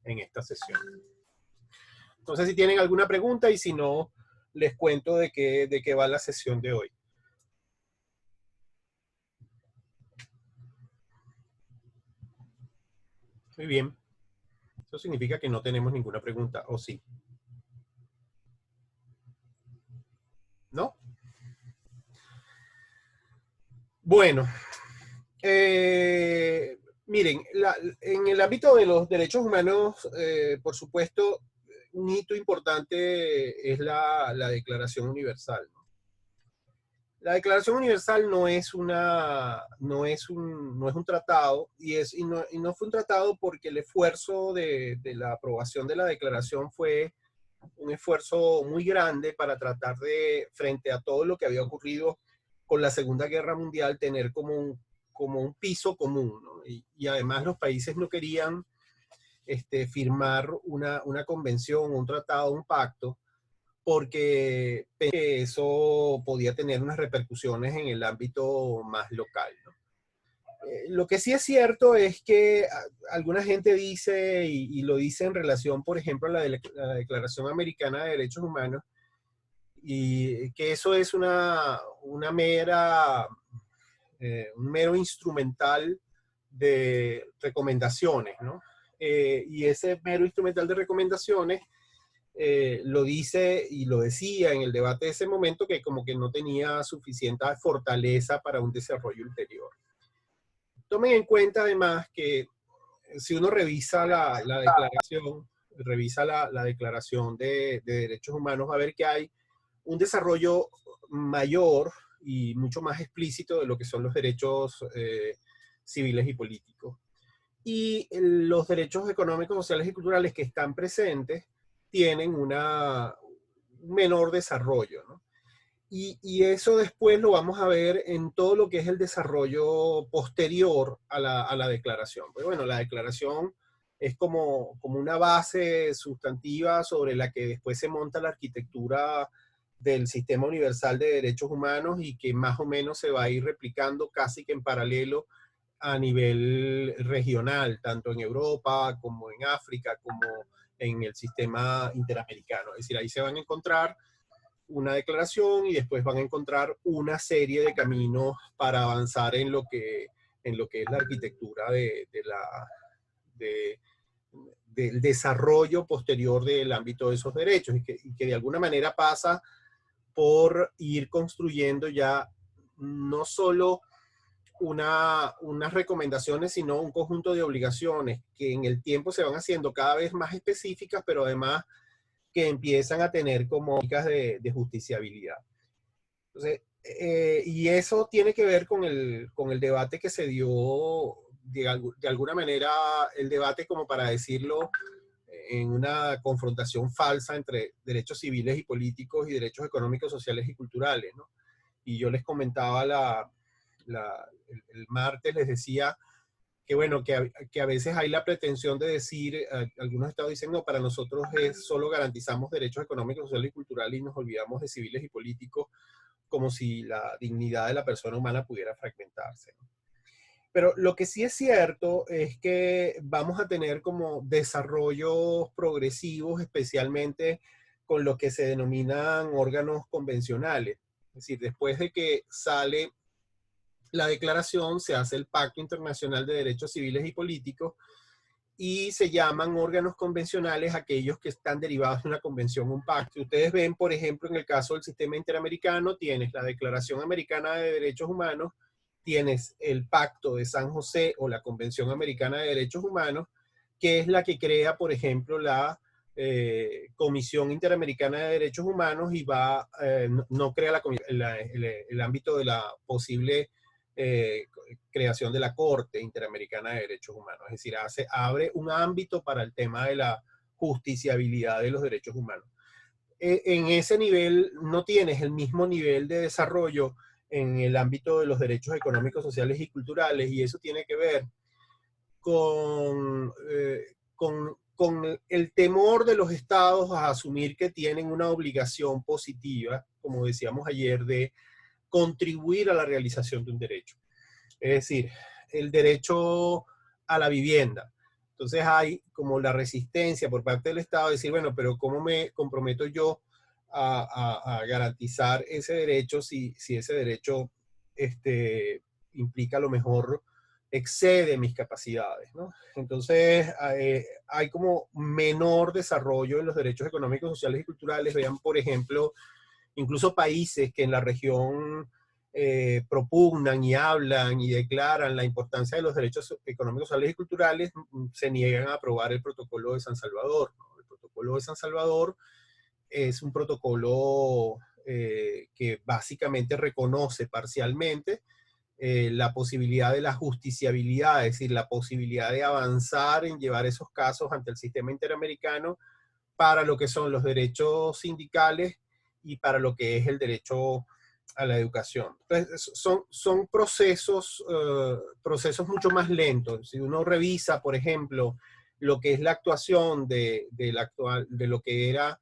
en esta sesión. Entonces, si tienen alguna pregunta y si no, les cuento de qué va la sesión de hoy. Muy bien. Eso significa que no tenemos ninguna pregunta, ¿o sí? ¿No? Bueno, miren, en el ámbito de los derechos humanos, por supuesto, un hito importante es la Declaración Universal, ¿no? La Declaración Universal no es un tratado, y no fue un tratado porque el esfuerzo de la aprobación de la declaración fue un esfuerzo muy grande para tratar de, frente a todo lo que había ocurrido con la Segunda Guerra Mundial, tener como un piso común, ¿no? Y además los países no querían firmar una convención, un tratado, un pacto, porque eso podía tener unas repercusiones en el ámbito más local, ¿no? Lo que sí es cierto es que alguna gente dice, y lo dice en relación, por ejemplo, a la Declaración Americana de Derechos Humanos, y que eso es una mera, un mero instrumental de recomendaciones, ¿no? Y ese mero instrumental de recomendaciones lo dice y lo decía en el debate de ese momento, que como que no tenía suficiente fortaleza para un desarrollo ulterior. Tomen en cuenta además que si uno revisa la declaración, revisa la declaración de derechos humanos, va a ver que hay un desarrollo mayor y mucho más explícito de lo que son los derechos civiles y políticos. Y los derechos económicos, sociales y culturales que están presentes tienen un menor desarrollo, ¿no? Y eso después lo vamos a ver en todo lo que es el desarrollo posterior a la declaración. Pues bueno, la declaración es como una base sustantiva sobre la que después se monta la arquitectura del Sistema Universal de Derechos Humanos y que más o menos se va a ir replicando casi que en paralelo a nivel regional, tanto en Europa como en África, como en el sistema interamericano. Es decir, ahí se van a encontrar una declaración y después van a encontrar una serie de caminos para avanzar en lo que es la arquitectura del desarrollo posterior del ámbito de esos derechos y que de alguna manera pasa por ir construyendo ya no solo unas recomendaciones, sino un conjunto de obligaciones que en el tiempo se van haciendo cada vez más específicas, pero además que empiezan a tener como lógicas de justiciabilidad. Entonces, y eso tiene que ver con el debate que se dio, de alguna manera, el debate, como para decirlo, en una confrontación falsa entre derechos civiles y políticos y derechos económicos, sociales y culturales, ¿no? Y yo les comentaba el martes, les decía que bueno, que a veces hay la pretensión de decir, algunos estados dicen, no, para nosotros solo garantizamos derechos económicos, sociales y culturales y nos olvidamos de civiles y políticos, como si la dignidad de la persona humana pudiera fragmentarse, ¿no? Pero lo que sí es cierto es que vamos a tener como desarrollos progresivos, especialmente con lo que se denominan órganos convencionales. Es decir, después de que sale la declaración, se hace el Pacto Internacional de Derechos Civiles y Políticos y se llaman órganos convencionales aquellos que están derivados de una convención, un pacto. Si ustedes ven, por ejemplo, en el caso del sistema interamericano, tienes la Declaración Americana de Derechos Humanos, tienes el Pacto de San José o la Convención Americana de Derechos Humanos, que es la que crea, por ejemplo, la Comisión Interamericana de Derechos Humanos y no crea el ámbito de la posible eh, creación de la Corte Interamericana de Derechos Humanos. Es decir, abre un ámbito para el tema de la justiciabilidad de los derechos humanos. En ese nivel no tienes el mismo nivel de desarrollo en el ámbito de los derechos económicos, sociales y culturales, y eso tiene que ver con el temor de los estados a asumir que tienen una obligación positiva, como decíamos ayer, de contribuir a la realización de un derecho. Es decir, el derecho a la vivienda. Entonces hay como la resistencia por parte del Estado de decir, bueno, pero ¿cómo me comprometo yo a garantizar ese derecho si ese derecho implica a lo mejor excede mis capacidades, ¿no? Entonces, hay como menor desarrollo en los derechos económicos, sociales y culturales. Vean, por ejemplo, incluso países que en la región propugnan y hablan y declaran la importancia de los derechos económicos, sociales y culturales, se niegan a aprobar el protocolo de San Salvador, ¿no? El protocolo de San Salvador es un protocolo que básicamente reconoce parcialmente la posibilidad de la justiciabilidad, es decir, la posibilidad de avanzar en llevar esos casos ante el sistema interamericano para lo que son los derechos sindicales y para lo que es el derecho a la educación. Entonces, son procesos, procesos mucho más lentos. Si uno revisa, por ejemplo, lo que es la actuación de lo que era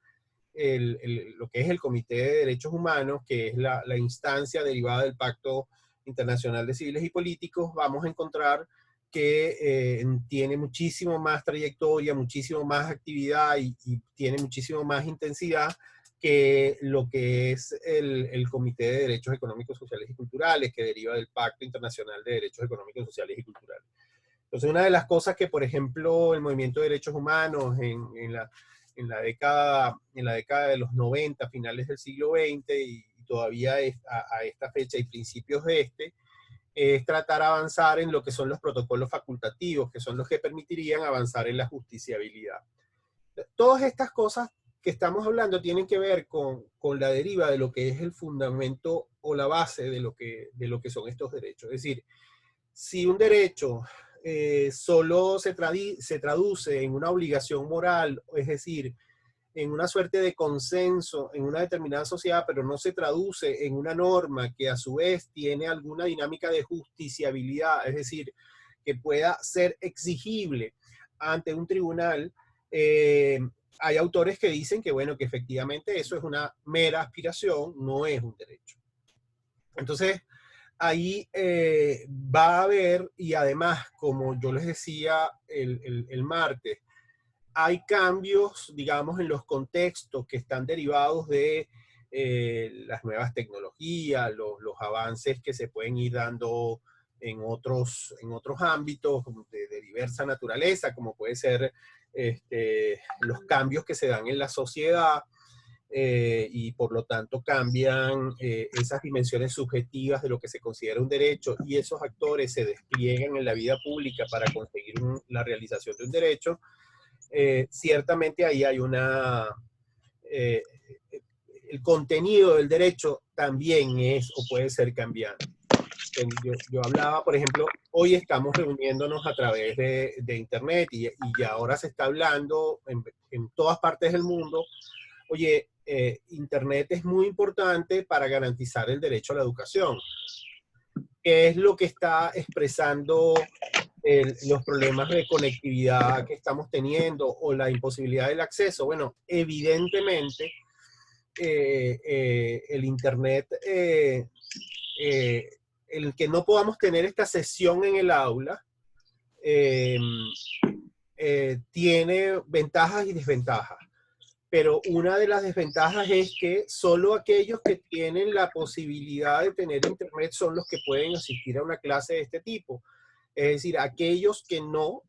lo que es el Comité de Derechos Humanos, que es la instancia derivada del Pacto Internacional de Civiles y Políticos, vamos a encontrar que tiene muchísimo más trayectoria, muchísimo más actividad y tiene muchísimo más intensidad que lo que es el Comité de Derechos Económicos, Sociales y Culturales, que deriva del Pacto Internacional de Derechos Económicos, Sociales y Culturales. Entonces, una de las cosas que, por ejemplo, el movimiento de derechos humanos en la década de los 90, finales del siglo XX y todavía a esta fecha y principios de es tratar de avanzar en lo que son los protocolos facultativos, que son los que permitirían avanzar en la justiciabilidad. Todas estas cosas que estamos hablando tienen que ver con la deriva de lo que es el fundamento o la base de lo que son estos derechos. Es decir, si un derecho solo se traduce en una obligación moral, es decir, en una suerte de consenso en una determinada sociedad, pero no se traduce en una norma que a su vez tiene alguna dinámica de justiciabilidad, es decir, que pueda ser exigible ante un tribunal, hay autores que dicen que, bueno, que efectivamente eso es una mera aspiración, no es un derecho. Entonces, ahí va a haber, y además, como yo les decía el martes, hay cambios, digamos, en los contextos que están derivados de las nuevas tecnologías, los avances que se pueden ir dando en otros ámbitos de diversa naturaleza, como puede ser los cambios que se dan en la sociedad, y por lo tanto cambian esas dimensiones subjetivas de lo que se considera un derecho, y esos actores se despliegan en la vida pública para conseguir la realización de un derecho. Ciertamente ahí hay eh, el contenido del derecho también es o puede ser cambiante. Yo hablaba, por ejemplo, hoy estamos reuniéndonos a través de Internet y ahora se está hablando en todas partes del mundo. Oye, Internet es muy importante para garantizar el derecho a la educación. ¿Qué es lo que está expresando los problemas de conectividad que estamos teniendo o la imposibilidad del acceso? Bueno, evidentemente el Internet, el que no podamos tener esta sesión en el aula, eh, tiene ventajas y desventajas. Pero una de las desventajas es que solo aquellos que tienen la posibilidad de tener Internet son los que pueden asistir a una clase de este tipo. Es decir, aquellos que no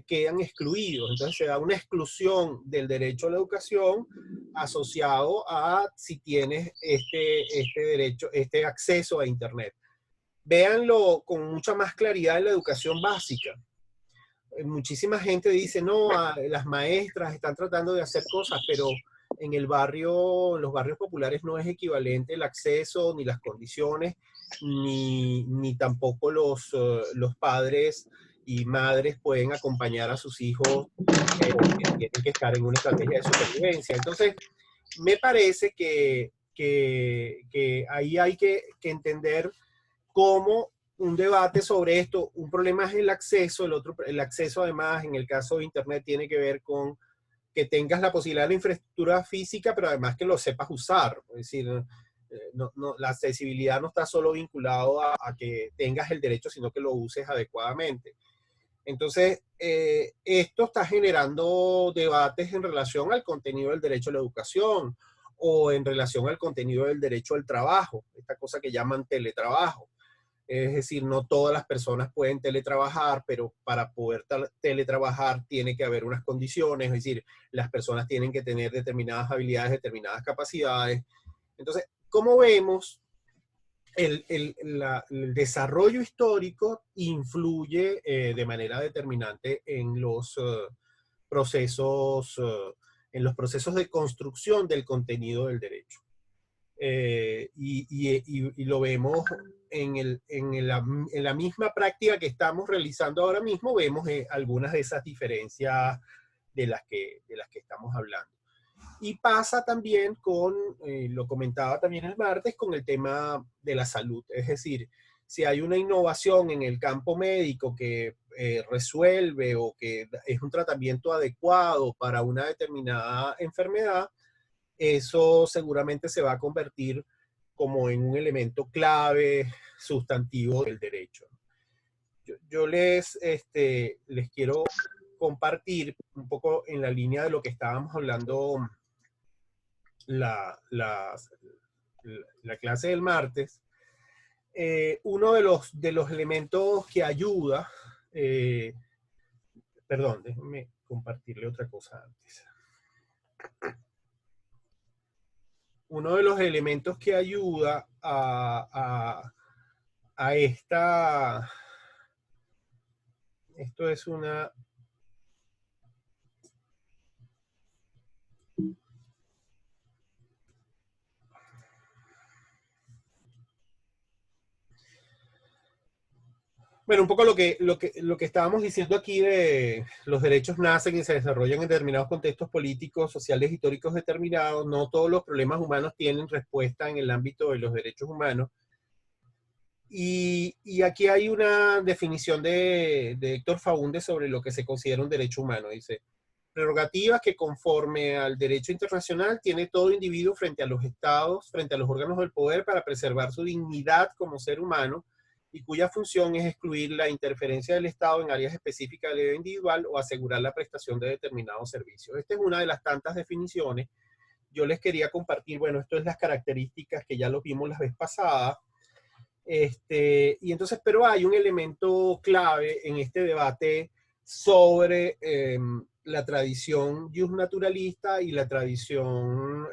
quedan excluidos. Entonces se da una exclusión del derecho a la educación asociado a si tienes este derecho, este acceso a Internet. Véanlo con mucha más claridad en la educación básica. Muchísima gente dice, no, las maestras están tratando de hacer cosas, pero en el barrio, en los barrios populares no es equivalente el acceso, ni las condiciones, ni tampoco los padres y madres pueden acompañar a sus hijos que tienen que estar en una estrategia de supervivencia. Entonces, me parece que ahí hay que entender cómo un debate sobre esto, un problema es el acceso, el acceso además en el caso de Internet tiene que ver con que tengas la posibilidad de la infraestructura física, pero además que lo sepas usar. Es decir, la accesibilidad no está solo vinculado a que tengas el derecho, sino que lo uses adecuadamente. Entonces, esto está generando debates en relación al contenido del derecho a la educación o en relación al contenido del derecho al trabajo, esta cosa que llaman teletrabajo. Es decir, no todas las personas pueden teletrabajar, pero para poder teletrabajar tiene que haber unas condiciones, es decir, las personas tienen que tener determinadas habilidades, determinadas capacidades. Entonces, como vemos, el desarrollo histórico influye de manera determinante procesos, en los procesos de construcción del contenido del derecho. Y lo vemos en la misma práctica que estamos realizando ahora mismo, vemos algunas de esas diferencias de las que estamos hablando. Y pasa también lo comentaba también el martes, con el tema de la salud. Es decir, si hay una innovación en el campo médico que resuelve o que es un tratamiento adecuado para una determinada enfermedad, eso seguramente se va a convertir como en un elemento clave, sustantivo del derecho. Les quiero compartir un poco en la línea de lo que estábamos hablando la, la, la clase del martes. Uno de los elementos que ayuda, perdón, déjenme compartirle otra cosa antes. Uno de los elementos que ayuda a esta, esto es una, bueno, un poco lo que estábamos diciendo aquí de los derechos nacen y se desarrollan en determinados contextos políticos, sociales, históricos determinados. No todos los problemas humanos tienen respuesta en el ámbito de los derechos humanos. Y aquí hay una definición de Héctor Faúndez sobre lo que se considera un derecho humano. Dice: prerrogativas que conforme al derecho internacional tiene todo individuo frente a los estados, frente a los órganos del poder para preservar su dignidad como ser humano, y cuya función es excluir la interferencia del Estado en áreas específicas de la vida individual o asegurar la prestación de determinados servicios. Esta es una de las tantas definiciones. Yo les quería compartir, bueno, esto es las características que ya lo vimos la vez pasada. Y entonces, pero hay un elemento clave en este debate sobre la tradición justnaturalista y la tradición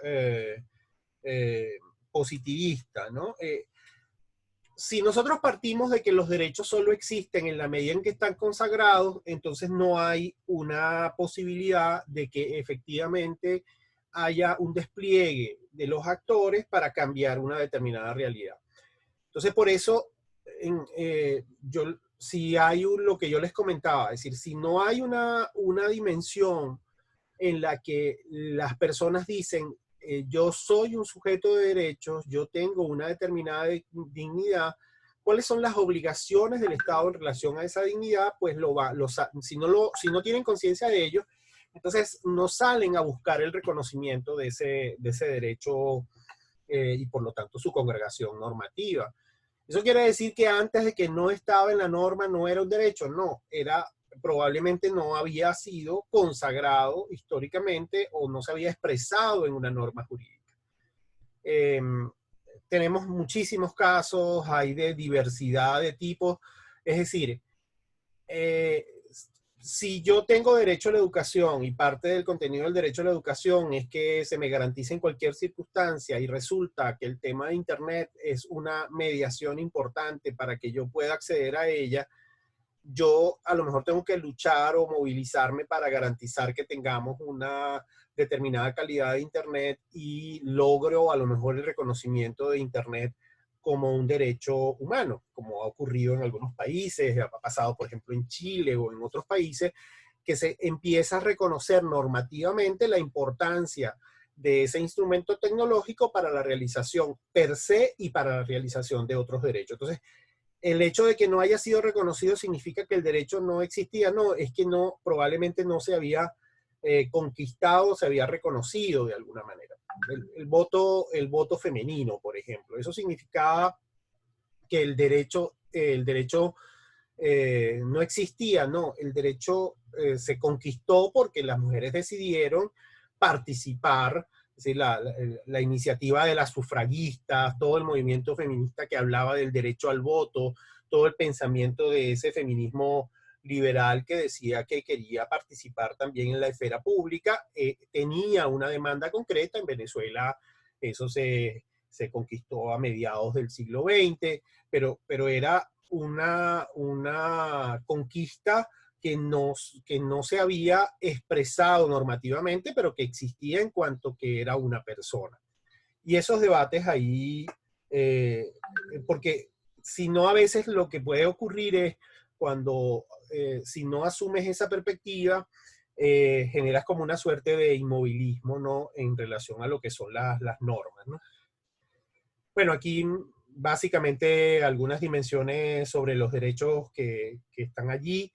positivista, ¿no? Si nosotros partimos de que los derechos solo existen en la medida en que están consagrados, entonces no hay una posibilidad de que efectivamente haya un despliegue de los actores para cambiar una determinada realidad. Entonces, por eso, si hay lo que yo les comentaba, es decir, si no hay una dimensión en la que las personas dicen, yo soy un sujeto de derechos, yo tengo una determinada dignidad, ¿cuáles son las obligaciones del Estado en relación a esa dignidad? Pues si no tienen conciencia de ello, entonces no salen a buscar el reconocimiento de ese derecho y por lo tanto su congregación normativa. Eso quiere decir que antes de que no estaba en la norma no era un derecho, no, probablemente no había sido consagrado históricamente o no se había expresado en una norma jurídica. Tenemos muchísimos casos, hay de diversidad de tipos, es decir, si yo tengo derecho a la educación y parte del contenido del derecho a la educación es que se me garantice en cualquier circunstancia y resulta que el tema de Internet es una mediación importante para que yo pueda acceder a ella, yo a lo mejor tengo que luchar o movilizarme para garantizar que tengamos una determinada calidad de Internet y logro a lo mejor el reconocimiento de Internet como un derecho humano, como ha ocurrido en algunos países, ha pasado por ejemplo en Chile o en otros países, que se empieza a reconocer normativamente la importancia de ese instrumento tecnológico para la realización per se y para la realización de otros derechos. Entonces, el hecho de que no haya sido reconocido significa que el derecho no existía, no, es que no, probablemente no se había conquistado, se había reconocido de alguna manera. El voto femenino, por ejemplo, eso significaba que el derecho no existía, no, el derecho se conquistó porque las mujeres decidieron participar, es decir, la iniciativa de las sufragistas, todo el movimiento feminista que hablaba del derecho al voto, todo el pensamiento de ese feminismo liberal que decía que quería participar también en la esfera pública, tenía una demanda concreta. En Venezuela eso se conquistó a mediados del siglo XX, pero era una conquista que no se había expresado normativamente, pero que existía en cuanto que era una persona. Y esos debates ahí, porque si no, a veces lo que puede ocurrir es cuando, si no asumes esa perspectiva, generas como una suerte de inmovilismo, ¿no? En relación a lo que son las normas, ¿no? Bueno, aquí básicamente algunas dimensiones sobre los derechos que están allí.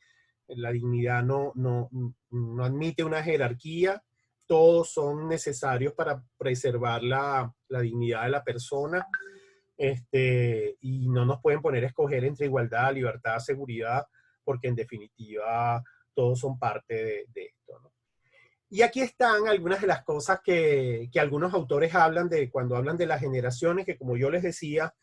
La dignidad no admite una jerarquía, todos son necesarios para preservar la dignidad de la persona, y no nos pueden poner a escoger entre igualdad, libertad, seguridad, porque en definitiva todos son parte de esto, ¿no? Y aquí están algunas de las cosas que algunos autores hablan de cuando hablan de las generaciones, que como yo les decía,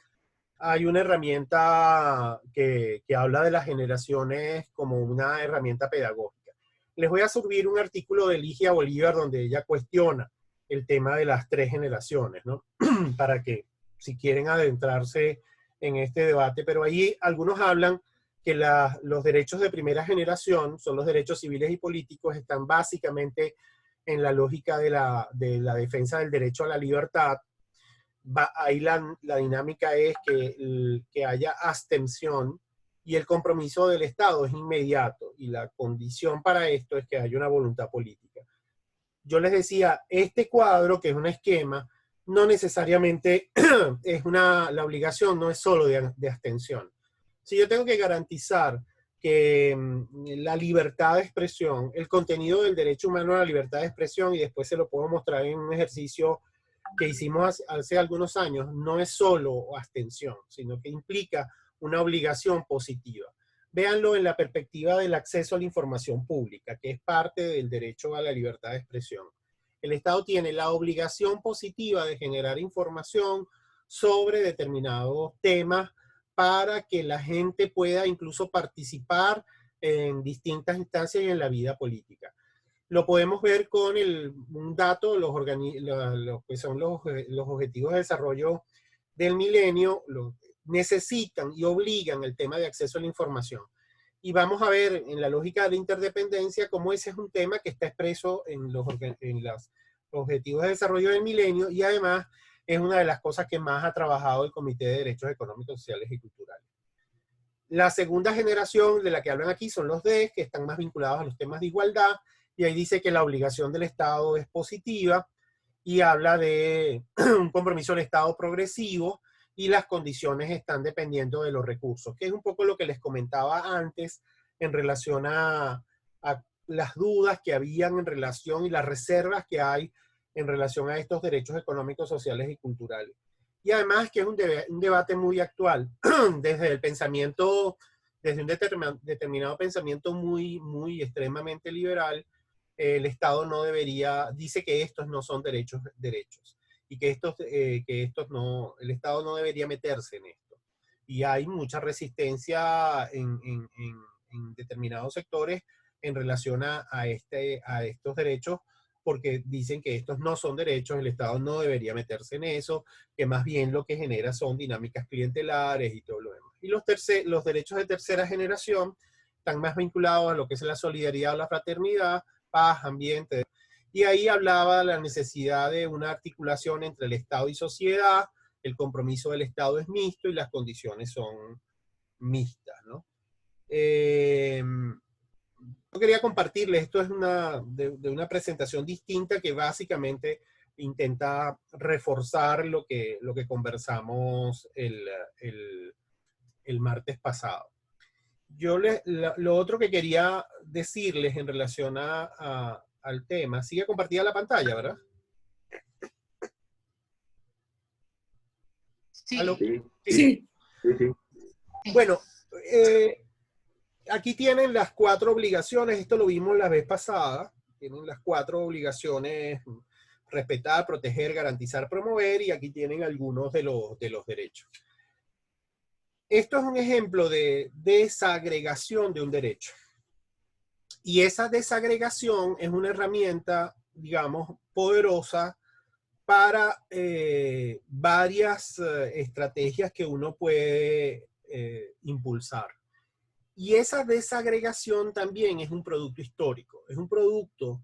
hay una herramienta que habla de las generaciones como una herramienta pedagógica. Les voy a subir un artículo de Ligia Bolívar donde ella cuestiona el tema de las tres generaciones, ¿no? Para que, si quieren adentrarse en este debate, pero ahí algunos hablan que los derechos de primera generación son los derechos civiles y políticos, están básicamente en la lógica de la defensa del derecho a la libertad. Ahí la dinámica es que haya abstención y el compromiso del Estado es inmediato y la condición para esto es que haya una voluntad política. Yo les decía, este cuadro, que es un esquema, no necesariamente es la obligación no es solo de abstención. Si yo tengo que garantizar que la libertad de expresión, el contenido del derecho humano a la libertad de expresión, y después se lo puedo mostrar en un ejercicio que hicimos hace algunos años, no es solo abstención, sino que implica una obligación positiva. Véanlo en la perspectiva del acceso a la información pública, que es parte del derecho a la libertad de expresión. El Estado tiene la obligación positiva de generar información sobre determinados temas para que la gente pueda incluso participar en distintas instancias y en la vida política. Lo podemos ver con un dato, lo que son los objetivos de desarrollo del milenio, necesitan y obligan el tema de acceso a la información. Y vamos a ver en la lógica de la interdependencia cómo ese es un tema que está expreso en los objetivos de desarrollo del milenio, y además es una de las cosas que más ha trabajado el Comité de Derechos Económicos, Sociales y Culturales. La segunda generación de la que hablan aquí son los D, que están más vinculados a los temas de igualdad, y ahí dice que la obligación del Estado es positiva, y habla de un compromiso del Estado progresivo, y las condiciones están dependiendo de los recursos, que es un poco lo que les comentaba antes en relación a las dudas que habían en relación y las reservas que hay en relación a estos derechos económicos, sociales y culturales. Y además que es un debate muy actual, desde el pensamiento, desde un determinado pensamiento muy extremadamente liberal. El Estado no debería, dice que estos no son derechos, y que estos no, el Estado no debería meterse en esto. Y hay mucha resistencia en determinados sectores en relación a estos derechos, porque dicen que estos no son derechos, el Estado no debería meterse en eso, que más bien lo que genera son dinámicas clientelares y todo lo demás. Y los derechos de tercera generación están más vinculados a lo que es la solidaridad o la fraternidad, paz, ambiente. Y ahí hablaba de la necesidad de una articulación entre el Estado y sociedad, el compromiso del Estado es mixto y las condiciones son mixtas, ¿no? Yo quería compartirles, esto es de una presentación distinta que básicamente intenta reforzar lo que conversamos el martes pasado. Lo otro que quería decirles en relación al tema, sigue compartida la pantalla, ¿verdad? Sí. ¿Aló? Sí, Sí. sí, sí. Bueno, aquí tienen las 4 obligaciones, esto lo vimos la vez pasada, tienen las 4 obligaciones: respetar, proteger, garantizar, promover, y aquí tienen algunos de los derechos. Esto es un ejemplo de desagregación de un derecho. Y esa desagregación es una herramienta, digamos, poderosa para varias estrategias que uno puede impulsar. Y esa desagregación también es un producto histórico, es un producto.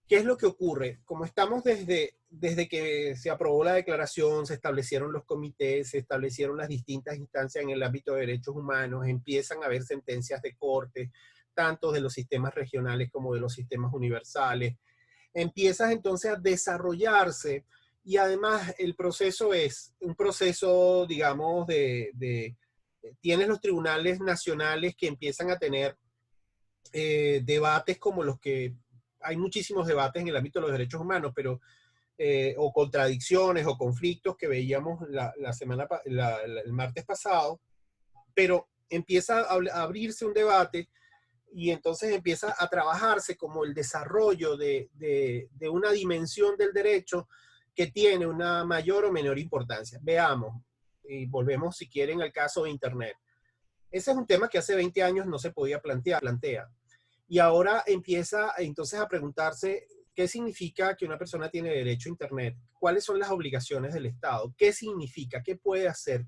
¿Qué es lo que ocurre? Como estamos desde que se aprobó la declaración, se establecieron los comités, se establecieron las distintas instancias en el ámbito de derechos humanos, empiezan a haber sentencias de corte, tanto de los sistemas regionales como de los sistemas universales. Empiezas entonces a desarrollarse, y además el proceso es un proceso, digamos, tienes los tribunales nacionales que empiezan a tener debates como los que hay muchísimos debates en el ámbito de los derechos humanos, pero o contradicciones o conflictos que veíamos el martes pasado, pero empieza a abrirse un debate y entonces empieza a trabajarse como el desarrollo de una dimensión del derecho que tiene una mayor o menor importancia. Veamos, y volvemos si quieren al caso de Internet. Ese es un tema que hace 20 años no se podía plantea. Y ahora empieza entonces a preguntarse qué significa que una persona tiene derecho a Internet, cuáles son las obligaciones del Estado, qué significa, qué puede hacer,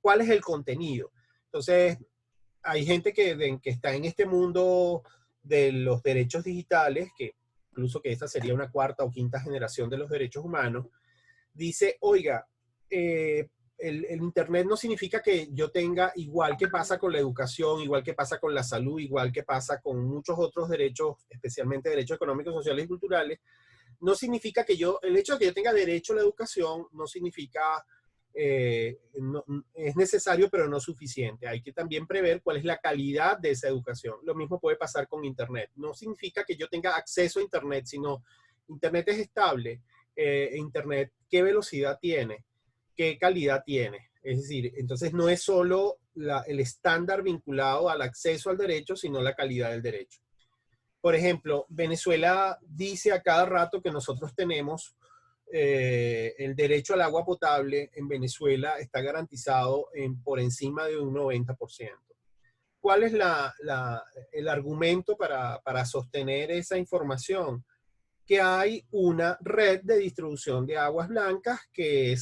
cuál es el contenido. Entonces, hay gente que está en este mundo de los derechos digitales, que incluso que esta sería una 4ª o 5ª generación de los derechos humanos, dice, oiga, el Internet no significa que yo tenga, igual que pasa con la educación, igual que pasa con la salud, igual que pasa con muchos otros derechos, especialmente derechos económicos, sociales y culturales, no significa que el hecho de que yo tenga derecho a la educación no significa, no, es necesario pero no suficiente. Hay que también prever cuál es la calidad de esa educación. Lo mismo puede pasar con Internet. No significa que yo tenga acceso a Internet, sino Internet es estable. Internet, ¿qué velocidad tiene? ¿Qué calidad tiene? Es decir, entonces no es solo el estándar vinculado al acceso al derecho, sino la calidad del derecho. Por ejemplo, Venezuela dice a cada rato que nosotros tenemos el derecho al agua potable en Venezuela está garantizado por encima de un 90%. ¿Cuál es el argumento para sostener esa información? Que hay una red de distribución de aguas blancas que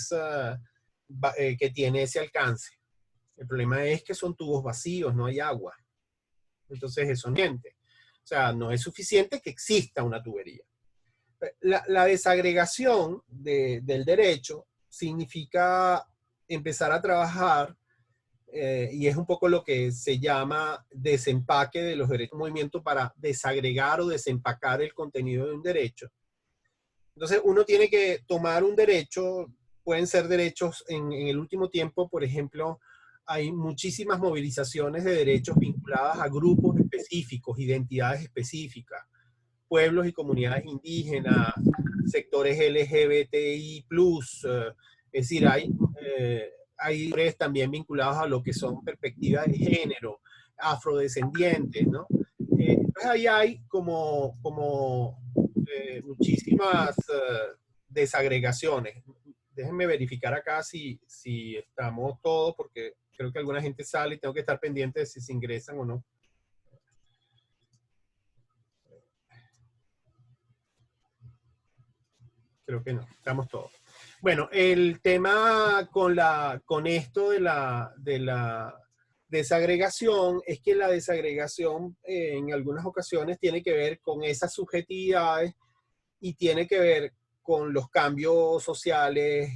que tiene ese alcance. El problema es que son tubos vacíos, no hay agua. Entonces eso no es suficiente. O sea, no es suficiente que exista una tubería. La desagregación del derecho significa empezar a trabajar, y es un poco lo que se llama desempaque de los derechos, un movimiento para desagregar o desempacar el contenido de un derecho. Entonces uno tiene que tomar un derecho, pueden ser derechos en el último tiempo, por ejemplo, hay muchísimas movilizaciones de derechos vinculadas a grupos específicos, identidades específicas, pueblos y comunidades indígenas, sectores LGBTI+, es decir, hay también vinculados a lo que son perspectivas de género, afrodescendientes, ¿no? Entonces ahí hay como muchísimas desagregaciones. Déjenme verificar acá si estamos todos, porque creo que alguna gente sale y tengo que estar pendiente de si se ingresan o no. Creo que no, estamos todos. Bueno, el tema con esto de la desagregación es que la desagregación en algunas ocasiones tiene que ver con esas subjetividades y tiene que ver con los cambios sociales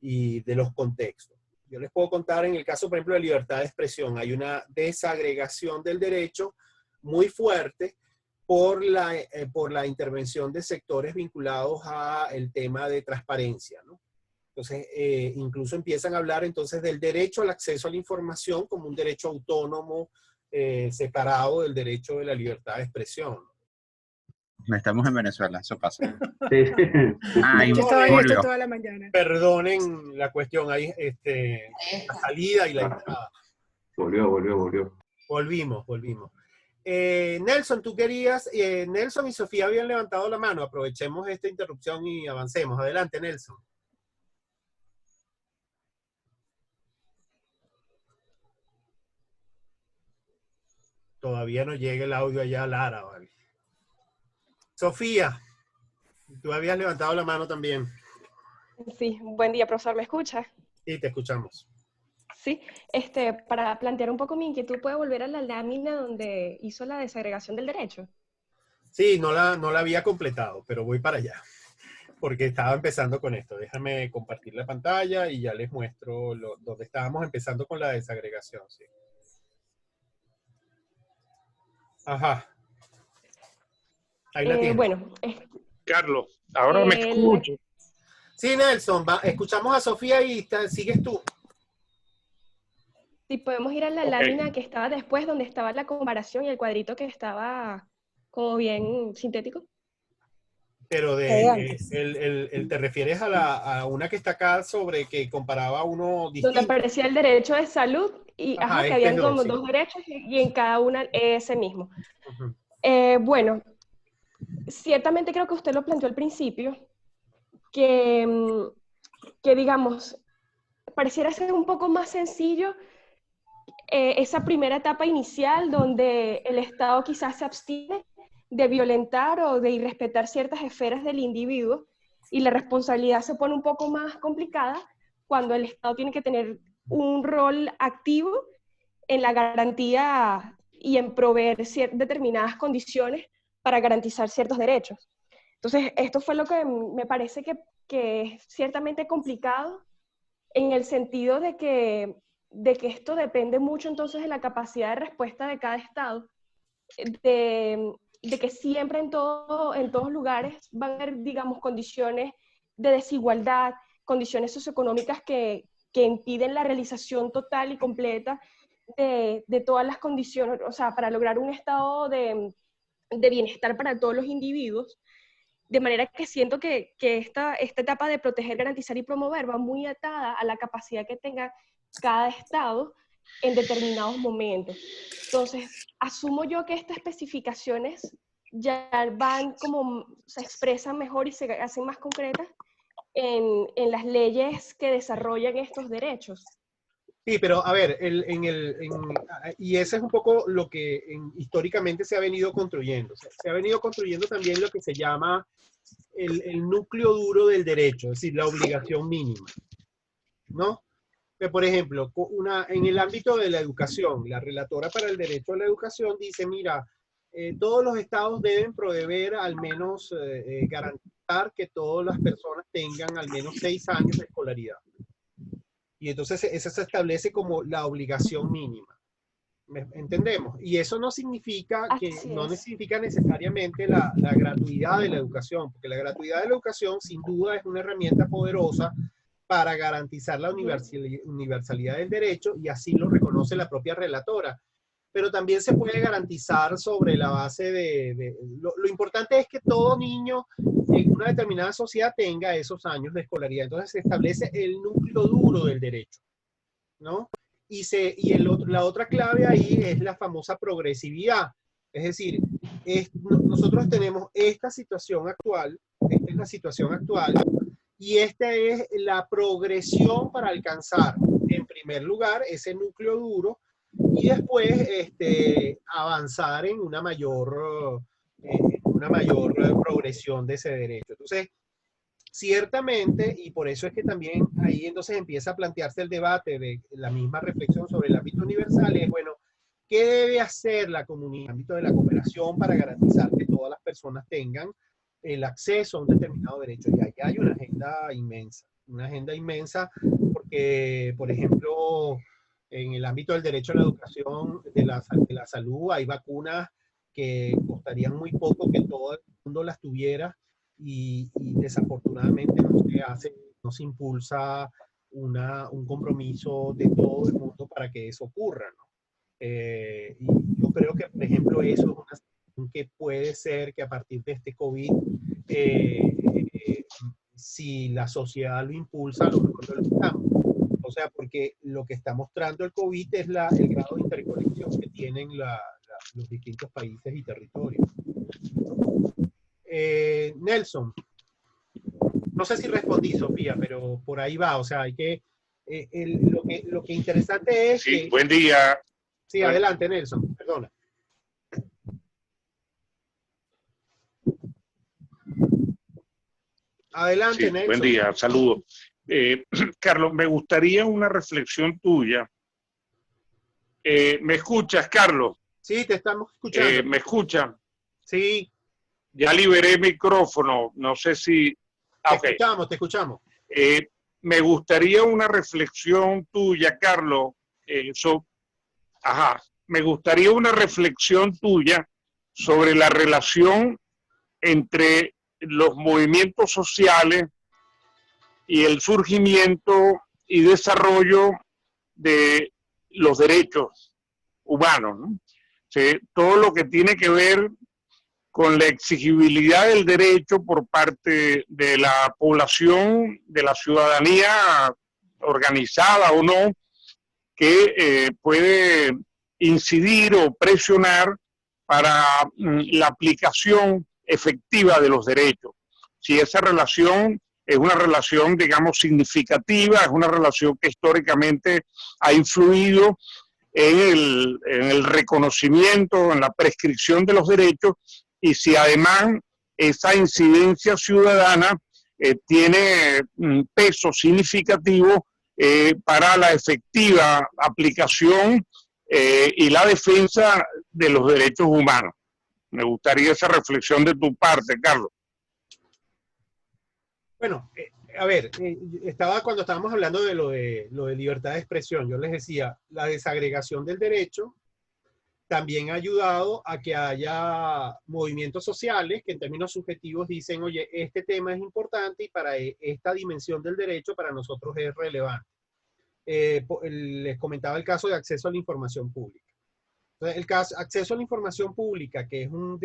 y de los contextos. Yo les puedo contar en el caso, por ejemplo, de libertad de expresión, hay una desagregación del derecho muy fuerte por la intervención de sectores vinculados al tema de transparencia, ¿no? Entonces, incluso empiezan a hablar entonces del derecho al acceso a la información como un derecho autónomo, separado del derecho de la libertad de expresión. No estamos en Venezuela, eso pasa. Sí. Ay, Yo estaba en esto volvió. toda la mañana. Perdonen la cuestión, ahí la salida y la entrada. Volvió. Volvimos. Nelson, tú querías, Nelson y Sofía habían levantado la mano. Aprovechemos esta interrupción y avancemos. Adelante, Nelson. Todavía no llega el audio allá a Lara, ¿vale? Sofía, tú habías levantado la mano también. Sí, buen día, profesor, ¿me escucha? Sí, te escuchamos. Sí, para plantear un poco mi inquietud, ¿puedo volver a la lámina donde hizo la desagregación del derecho? Sí, no la había completado, pero voy para allá, porque estaba empezando con esto. Déjame compartir la pantalla y ya les muestro donde estábamos empezando con la desagregación. Sí. Ajá. Ahí la tienes. Bueno, Carlos, ahora me escucho. Sí, Nelson, escuchamos a Sofía y sigues tú. Sí, podemos ir a la lámina que estaba después, donde estaba la comparación y el cuadrito que estaba como bien sintético. Pero ¿te refieres a una que está acá sobre que comparaba uno distinto? Donde aparecía el derecho de salud y que habían como dos derechos y en cada una ese mismo. Bueno, ciertamente creo que usted lo planteó al principio, que digamos, pareciera ser un poco más sencillo esa primera etapa inicial donde el Estado quizás se abstiene de violentar o de irrespetar ciertas esferas del individuo y la responsabilidad se pone un poco más complicada cuando el Estado tiene que tener un rol activo en la garantía y en proveer determinadas condiciones para garantizar ciertos derechos. Entonces, esto fue lo que me parece que es ciertamente complicado en el sentido de que esto depende mucho entonces de la capacidad de respuesta de cada Estado, de que siempre en todos lugares van a haber, digamos, condiciones de desigualdad, condiciones socioeconómicas que impiden la realización total y completa de todas las condiciones, o sea, para lograr un estado de bienestar para todos los individuos, de manera que siento que esta etapa de proteger, garantizar y promover va muy atada a la capacidad que tenga cada Estado en determinados momentos. Entonces, asumo yo que estas especificaciones ya van como, se expresan mejor y se hacen más concretas en las leyes que desarrollan estos derechos. Sí, pero a ver, y ese es un poco lo que históricamente se ha venido construyendo. Se ha venido construyendo también lo que se llama el núcleo duro del derecho, es decir, la obligación mínima, ¿no? Por ejemplo, en el ámbito de la educación, la relatora para el derecho a la educación dice, mira, todos los estados deben proveer al menos garantizar que todas las personas tengan al menos 6 años de escolaridad. Y entonces eso se establece como la obligación mínima. ¿Entendemos? Y eso no significa no significa necesariamente la gratuidad de la educación, porque la gratuidad de la educación sin duda es una herramienta poderosa para garantizar la universalidad del derecho, y así lo reconoce la propia relatora. Pero también se puede garantizar sobre la base lo importante es que todo niño en una determinada sociedad tenga esos años de escolaridad. Entonces se establece el núcleo duro del derecho, ¿no? La otra clave ahí es la famosa progresividad. Es decir, nosotros tenemos esta situación actual, esta es la situación actual, y esta es la progresión para alcanzar, en primer lugar, ese núcleo duro, y después avanzar en una mayor progresión de ese derecho. Entonces, ciertamente, y por eso es que también ahí entonces empieza a plantearse el debate de la misma reflexión sobre el ámbito universal, es, bueno, ¿qué debe hacer la comunidad en el ámbito de la cooperación para garantizar que todas las personas tengan el acceso a un determinado derecho? Y ahí hay una agenda inmensa, porque, por ejemplo, en el ámbito del derecho a la educación, de la salud, hay vacunas que costarían muy poco que todo el mundo las tuviera, y desafortunadamente no se impulsa un compromiso de todo el mundo para que eso ocurra, ¿no? Y yo creo que, por ejemplo, eso es una situación que puede ser que a partir de este COVID, si la sociedad lo impulsa, a lo mejor lo logramos. O sea, porque lo que está mostrando el COVID es el grado de interconexión que tienen los distintos países y territorios. Nelson, no sé si respondí, Sofía, pero por ahí va. O sea, hay que, lo que interesante es Sí, que... buen día. Sí, adelante, Nelson, perdona. Adelante, Sí, Nelson. buen día, saludos. Carlos, me gustaría una reflexión tuya. ¿Me escuchas, Carlos? Sí, te estamos escuchando. ¿Me escuchan? Sí. Ya liberé el micrófono, no sé si... Te escuchamos, te escuchamos. Me gustaría una reflexión tuya, Carlos. Me gustaría una reflexión tuya sobre la relación entre los movimientos sociales y el surgimiento y desarrollo de los derechos humanos, ¿no? Sí, todo lo que tiene que ver con la exigibilidad del derecho por parte de la población, de la ciudadanía organizada o no, que puede incidir o presionar para la aplicación efectiva de los derechos. Si esa relación es una relación, digamos, significativa, es una relación que históricamente ha influido en el reconocimiento, en la prescripción de los derechos, y si además esa incidencia ciudadana tiene un peso significativo para la efectiva aplicación y la defensa de los derechos humanos. Me gustaría esa reflexión de tu parte, Carlos. Bueno, a ver, cuando estábamos hablando de lo de libertad de expresión, yo les decía, la desagregación del derecho también ha ayudado a que haya movimientos sociales que en términos subjetivos dicen, oye, este tema es importante y para esta dimensión del derecho para nosotros es relevante. Les comentaba el caso de acceso a la información pública. Entonces, el caso acceso a la información pública, que es un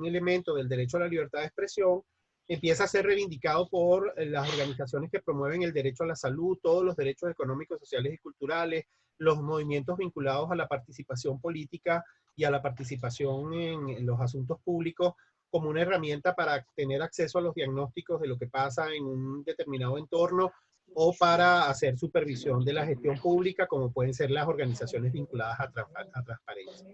elemento del derecho a la libertad de expresión, empieza a ser reivindicado por las organizaciones que promueven el derecho a la salud, todos los derechos económicos, sociales y culturales, los movimientos vinculados a la participación política y a la participación en los asuntos públicos como una herramienta para tener acceso a los diagnósticos de lo que pasa en un determinado entorno o para hacer supervisión de la gestión pública, como pueden ser las organizaciones vinculadas a transparencia.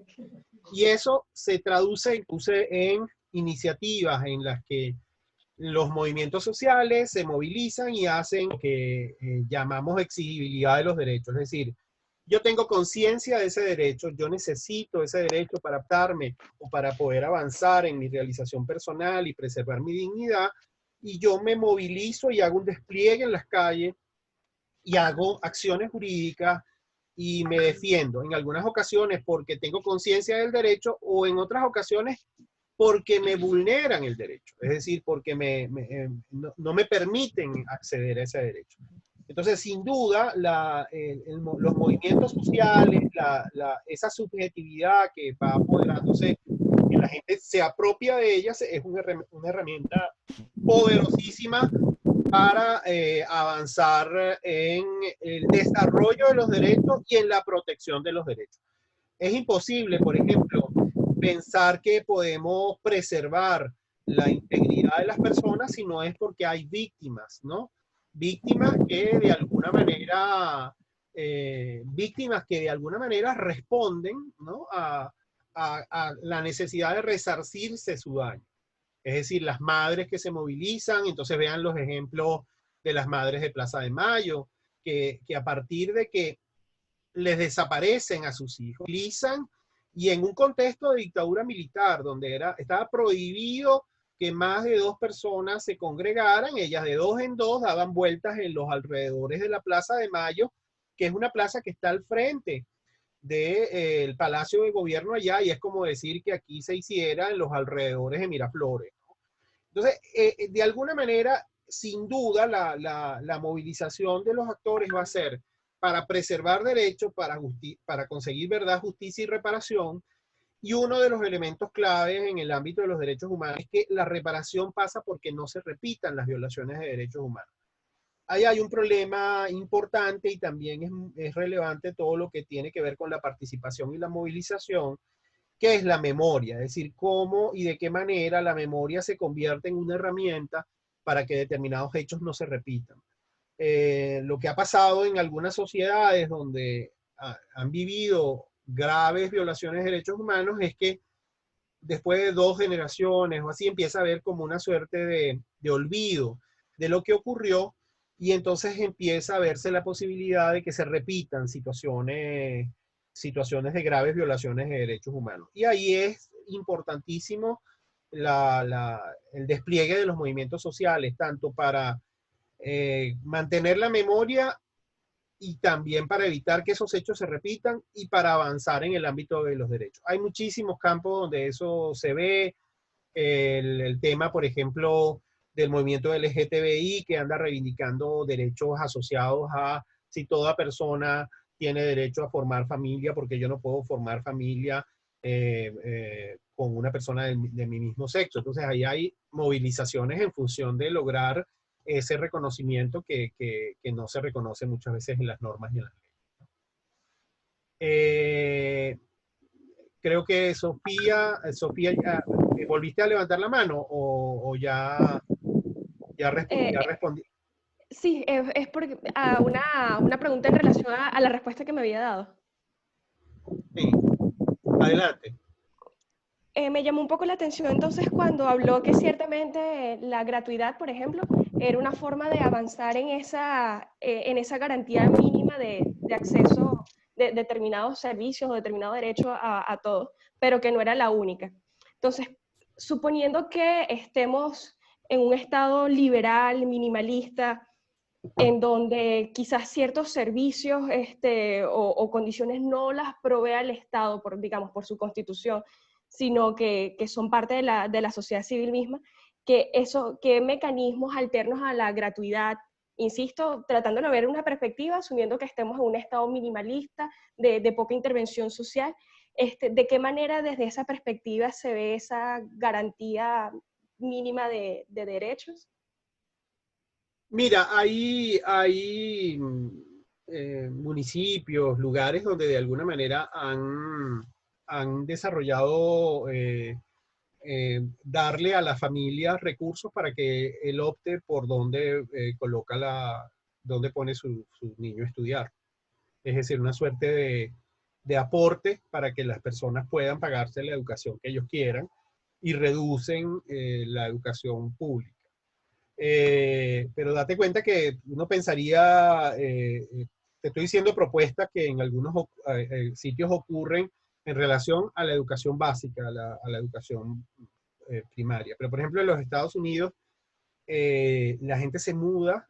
Y eso se traduce incluso en iniciativas en las que los movimientos sociales se movilizan y hacen lo que llamamos exigibilidad de los derechos. Es decir, yo tengo conciencia de ese derecho, yo necesito ese derecho para adaptarme o para poder avanzar en mi realización personal y preservar mi dignidad, y yo me movilizo y hago un despliegue en las calles y hago acciones jurídicas y me defiendo. En algunas ocasiones porque tengo conciencia del derecho o en otras ocasiones porque me vulneran el derecho, es decir, porque no me permiten acceder a ese derecho. Entonces, sin duda, los movimientos sociales, esa subjetividad que va apoderándose, que la gente se apropia de ellas, es una herramienta poderosísima para avanzar en el desarrollo de los derechos y en la protección de los derechos. Es imposible, por ejemplo, pensar que podemos preservar la integridad de las personas si no es porque hay víctimas, ¿no? Víctimas que de alguna manera responden, ¿no? a la necesidad de resarcirse su daño. Es decir, las madres que se movilizan, entonces vean los ejemplos de las madres de Plaza de Mayo, que a partir de que les desaparecen a sus hijos, movilizan, y en un contexto de dictadura militar, donde estaba prohibido que más de 2 personas se congregaran, ellas de 2 en 2 daban vueltas en los alrededores de la Plaza de Mayo, que es una plaza que está al frente del Palacio de Gobierno allá, y es como decir que aquí se hiciera en los alrededores de Miraflores, ¿no? Entonces, de alguna manera, sin duda, la movilización de los actores va a ser para preservar derechos, para conseguir verdad, justicia y reparación. Y uno de los elementos claves en el ámbito de los derechos humanos es que la reparación pasa porque no se repitan las violaciones de derechos humanos. ahí hay un problema importante y también es relevante todo lo que tiene que ver con la participación y la movilización, que es la memoria, es decir, cómo y de qué manera la memoria se convierte en una herramienta para que determinados hechos no se repitan. Lo que ha pasado en algunas sociedades donde han vivido graves violaciones de derechos humanos es que después de 2 generaciones o así empieza a haber como una suerte de olvido de lo que ocurrió y entonces empieza a verse la posibilidad de que se repitan situaciones de graves violaciones de derechos humanos. Y ahí es importantísimo el despliegue de los movimientos sociales, tanto para mantener la memoria y también para evitar que esos hechos se repitan y para avanzar en el ámbito de los derechos. Hay muchísimos campos donde eso se ve, el tema, por ejemplo, del movimiento LGTBI que anda reivindicando derechos asociados a si toda persona tiene derecho a formar familia, porque yo no puedo formar familia con una persona de mi mismo sexo. Entonces ahí hay movilizaciones en función de lograr ese reconocimiento que no se reconoce muchas veces en las normas y en las leyes. Creo que Sofía, ¿volviste a levantar la mano o ya respondí? Sí, es porque una pregunta en relación a la respuesta que me había dado. Sí, adelante. Me llamó un poco la atención entonces cuando habló que ciertamente la gratuidad, por ejemplo, era una forma de avanzar en esa garantía mínima de acceso de determinados servicios o determinados derechos a todos, pero que no era la única. Entonces, suponiendo que estemos en un estado liberal, minimalista, en donde quizás ciertos servicios o condiciones no las provea el Estado, digamos, por su constitución, sino que son parte de la sociedad civil misma, ¿qué mecanismos alternos a la gratuidad? Insisto, tratando de ver una perspectiva, asumiendo que estemos en un estado minimalista, de poca intervención social, ¿de qué manera desde esa perspectiva se ve esa garantía mínima de derechos? Mira, hay municipios, lugares donde de alguna manera han desarrollado darle a la familia recursos para que él opte por dónde dónde pone su niño a estudiar. Es decir, una suerte de aporte para que las personas puedan pagarse la educación que ellos quieran y reducen la educación pública. Pero date cuenta que uno pensaría, te estoy diciendo propuestas que en algunos sitios ocurren en relación a la educación básica, a la educación primaria. Pero por ejemplo en los Estados Unidos la gente se muda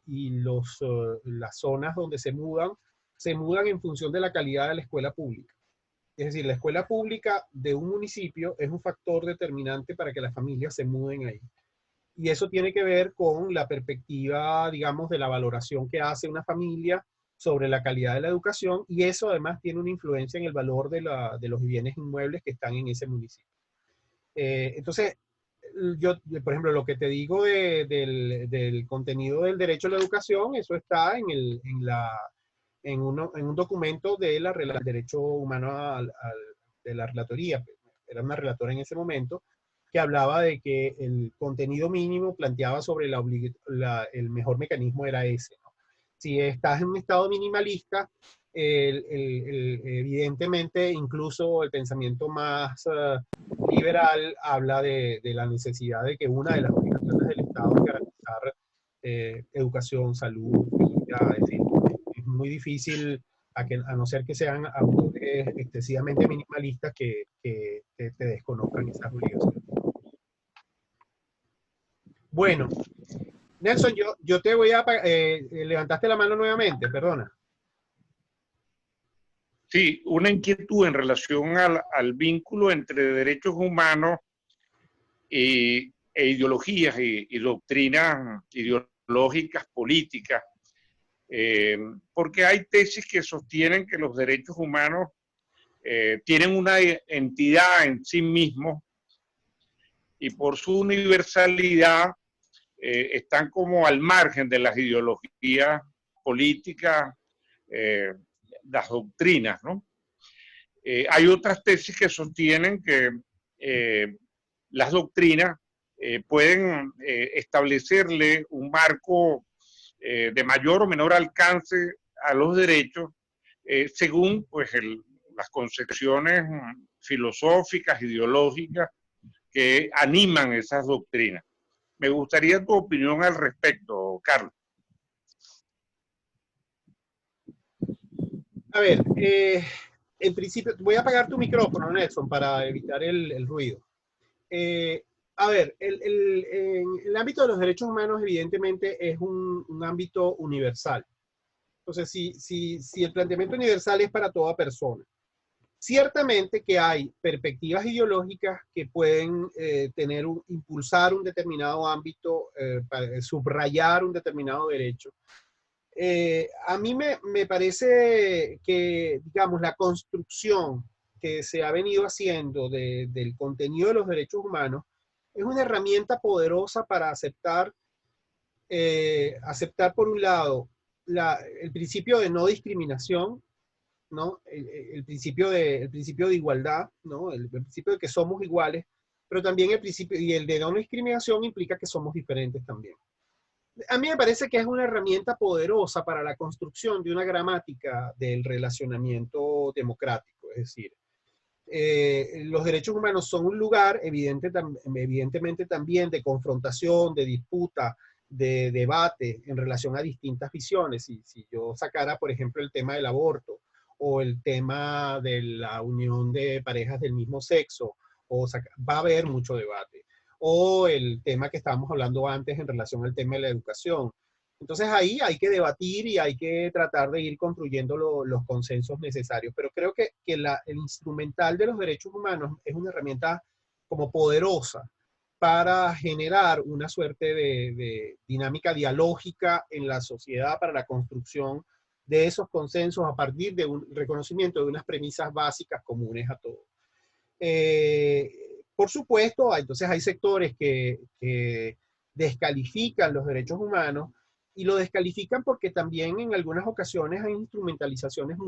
y las zonas donde se mudan en función de la calidad de la escuela pública. Es decir, la escuela pública de un municipio es un factor determinante para que las familias se muden ahí. Y eso tiene que ver con la perspectiva, digamos, de la valoración que hace una familia sobre la calidad de la educación, y eso además tiene una influencia en el valor de los bienes inmuebles que están en ese municipio. Entonces, yo, por ejemplo, lo que te digo del contenido del derecho a la educación, eso está en un documento del derecho humano de la relatoría. Era una relatora en ese momento, que hablaba de que el contenido mínimo planteaba sobre el mejor mecanismo era ese, ¿no? Si estás en un estado minimalista, evidentemente incluso el pensamiento más liberal habla de la necesidad de que una de las obligaciones del Estado es garantizar educación, salud, vida, es decir, es muy difícil a no ser que sean autores excesivamente minimalistas que te desconozcan esas obligaciones. Bueno, Nelson, yo te voy a... levantaste la mano nuevamente, perdona. Sí, una inquietud en relación al vínculo entre derechos humanos e ideologías y doctrinas ideológicas, políticas, porque hay tesis que sostienen que los derechos humanos tienen una entidad en sí mismos y por su universalidad están como al margen de las ideologías políticas, las doctrinas, ¿no? Hay otras tesis que sostienen que las doctrinas pueden establecerle un marco de mayor o menor alcance a los derechos según pues, las concepciones filosóficas, ideológicas que animan esas doctrinas. Me gustaría tu opinión al respecto, Carlos. A ver, en principio, voy a apagar tu micrófono, Nelson, para evitar el ruido. A ver, el ámbito de los derechos humanos evidentemente es un ámbito universal. Entonces, si el planteamiento universal es para toda persona, ciertamente que hay perspectivas ideológicas que pueden impulsar un determinado ámbito, para subrayar un determinado derecho. A mí me parece que, digamos, la construcción que se ha venido haciendo del contenido de los derechos humanos es una herramienta poderosa para aceptar por un lado, el principio de no discriminación, ¿no? El principio de igualdad, ¿no? El principio de que somos iguales, pero también el principio, y el de no discriminación implica que somos diferentes también. A mí me parece que es una herramienta poderosa para la construcción de una gramática del relacionamiento democrático, es decir, los derechos humanos son un lugar evidentemente también de confrontación, de disputa, de debate en relación a distintas visiones. Si yo sacara, por ejemplo, el tema del aborto o el tema de la unión de parejas del mismo sexo, va a haber mucho debate. O el tema que estábamos hablando antes en relación al tema de la educación. Entonces ahí hay que debatir y hay que tratar de ir construyendo los consensos necesarios. Pero creo que el instrumental de los derechos humanos es una herramienta como poderosa para generar una suerte de dinámica dialógica en la sociedad para la construcción de esos consensos a partir de un reconocimiento de unas premisas básicas comunes a todos. Por supuesto, entonces hay sectores que descalifican los derechos humanos y lo descalifican porque también en algunas ocasiones hay instrumentalizaciones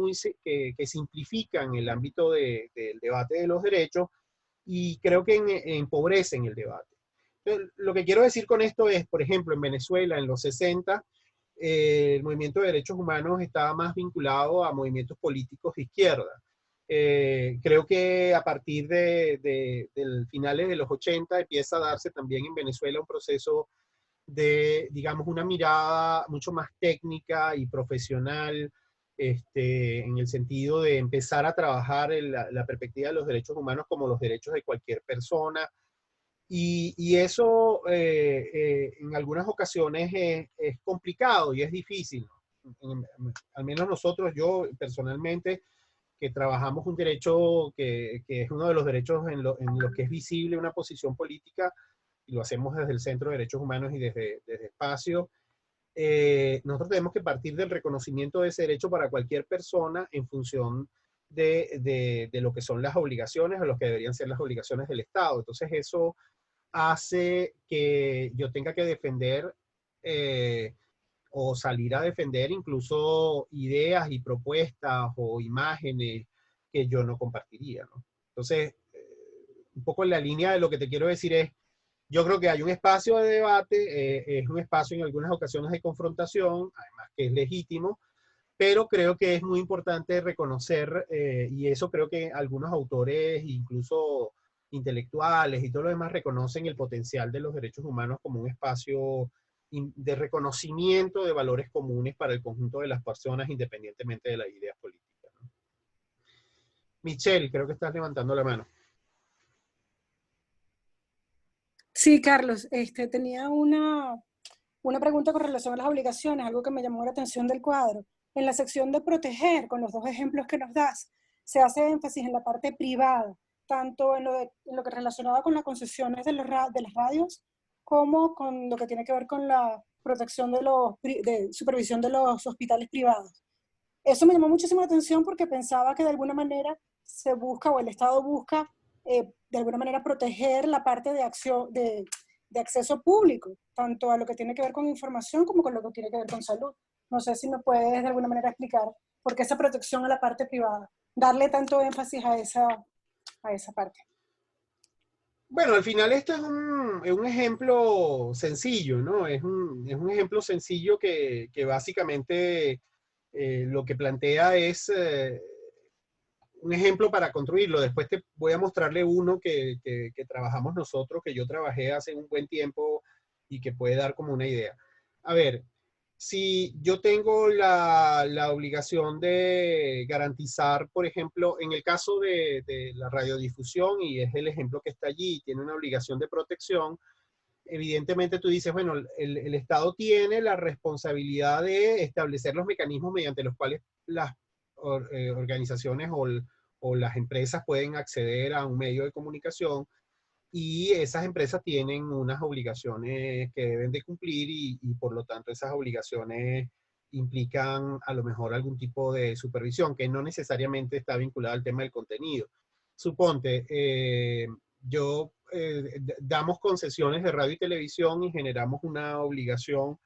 que simplifican el ámbito del debate de los derechos y creo que empobrecen el debate. Entonces, lo que quiero decir con esto es, por ejemplo, en Venezuela en los 60, el movimiento de derechos humanos estaba más vinculado a movimientos políticos de izquierda. Creo que a partir del finales de los 80 empieza a darse también en Venezuela un proceso de, digamos, una mirada mucho más técnica y profesional, en el sentido de empezar a trabajar en la perspectiva de los derechos humanos como los derechos de cualquier persona. Y eso en algunas ocasiones es complicado y es difícil. Al menos nosotros, yo personalmente, que trabajamos un derecho que es uno de los derechos en lo que es visible una posición política, y lo hacemos desde el Centro de Derechos Humanos y desde Espacio, nosotros tenemos que partir del reconocimiento de ese derecho para cualquier persona en función de lo que son las obligaciones o lo que deberían ser las obligaciones del Estado. Entonces eso hace que yo tenga que defender o salir a defender incluso ideas y propuestas o imágenes que yo no compartiría, ¿no? Entonces, un poco en la línea de lo que te quiero decir es, yo creo que hay un espacio de debate, es un espacio en algunas ocasiones de confrontación, además que es legítimo, pero creo que es muy importante reconocer, y eso creo que algunos autores, incluso intelectuales y todo lo demás, reconocen el potencial de los derechos humanos como un espacio de reconocimiento de valores comunes para el conjunto de las personas, independientemente de las ideas políticas, ¿no? Michelle, creo que estás levantando la mano. Sí, Carlos, tenía una pregunta con relación a las obligaciones, algo que me llamó la atención del cuadro. En la sección de proteger, con los dos ejemplos que nos das, se hace énfasis en la parte privada, tanto en lo que relacionaba con las concesiones de las radios, como con lo que tiene que ver con la protección de supervisión de los hospitales privados. Eso me llamó muchísimo la atención porque pensaba que de alguna manera se busca, o el Estado busca, de alguna manera proteger la parte de acción, de acceso público, tanto a lo que tiene que ver con información como con lo que tiene que ver con salud. No sé si me puedes de alguna manera explicar por qué esa protección a la parte privada, darle tanto énfasis a esa parte. Bueno, al final este es un ejemplo sencillo, ¿no? Es un ejemplo sencillo que básicamente lo que plantea es un ejemplo para construirlo. Después te voy a mostrarle uno que trabajamos nosotros, que yo trabajé hace un buen tiempo y que puede dar como una idea. A ver, si yo tengo la obligación de garantizar, por ejemplo, en el caso de la radiodifusión, y es el ejemplo que está allí, tiene una obligación de protección, evidentemente tú dices, bueno, el Estado tiene la responsabilidad de establecer los mecanismos mediante los cuales las organizaciones o las empresas pueden acceder a un medio de comunicación, y esas empresas tienen unas obligaciones que deben de cumplir y por lo tanto esas obligaciones implican a lo mejor algún tipo de supervisión que no necesariamente está vinculada al tema del contenido. Suponte, damos concesiones de radio y televisión y generamos una obligación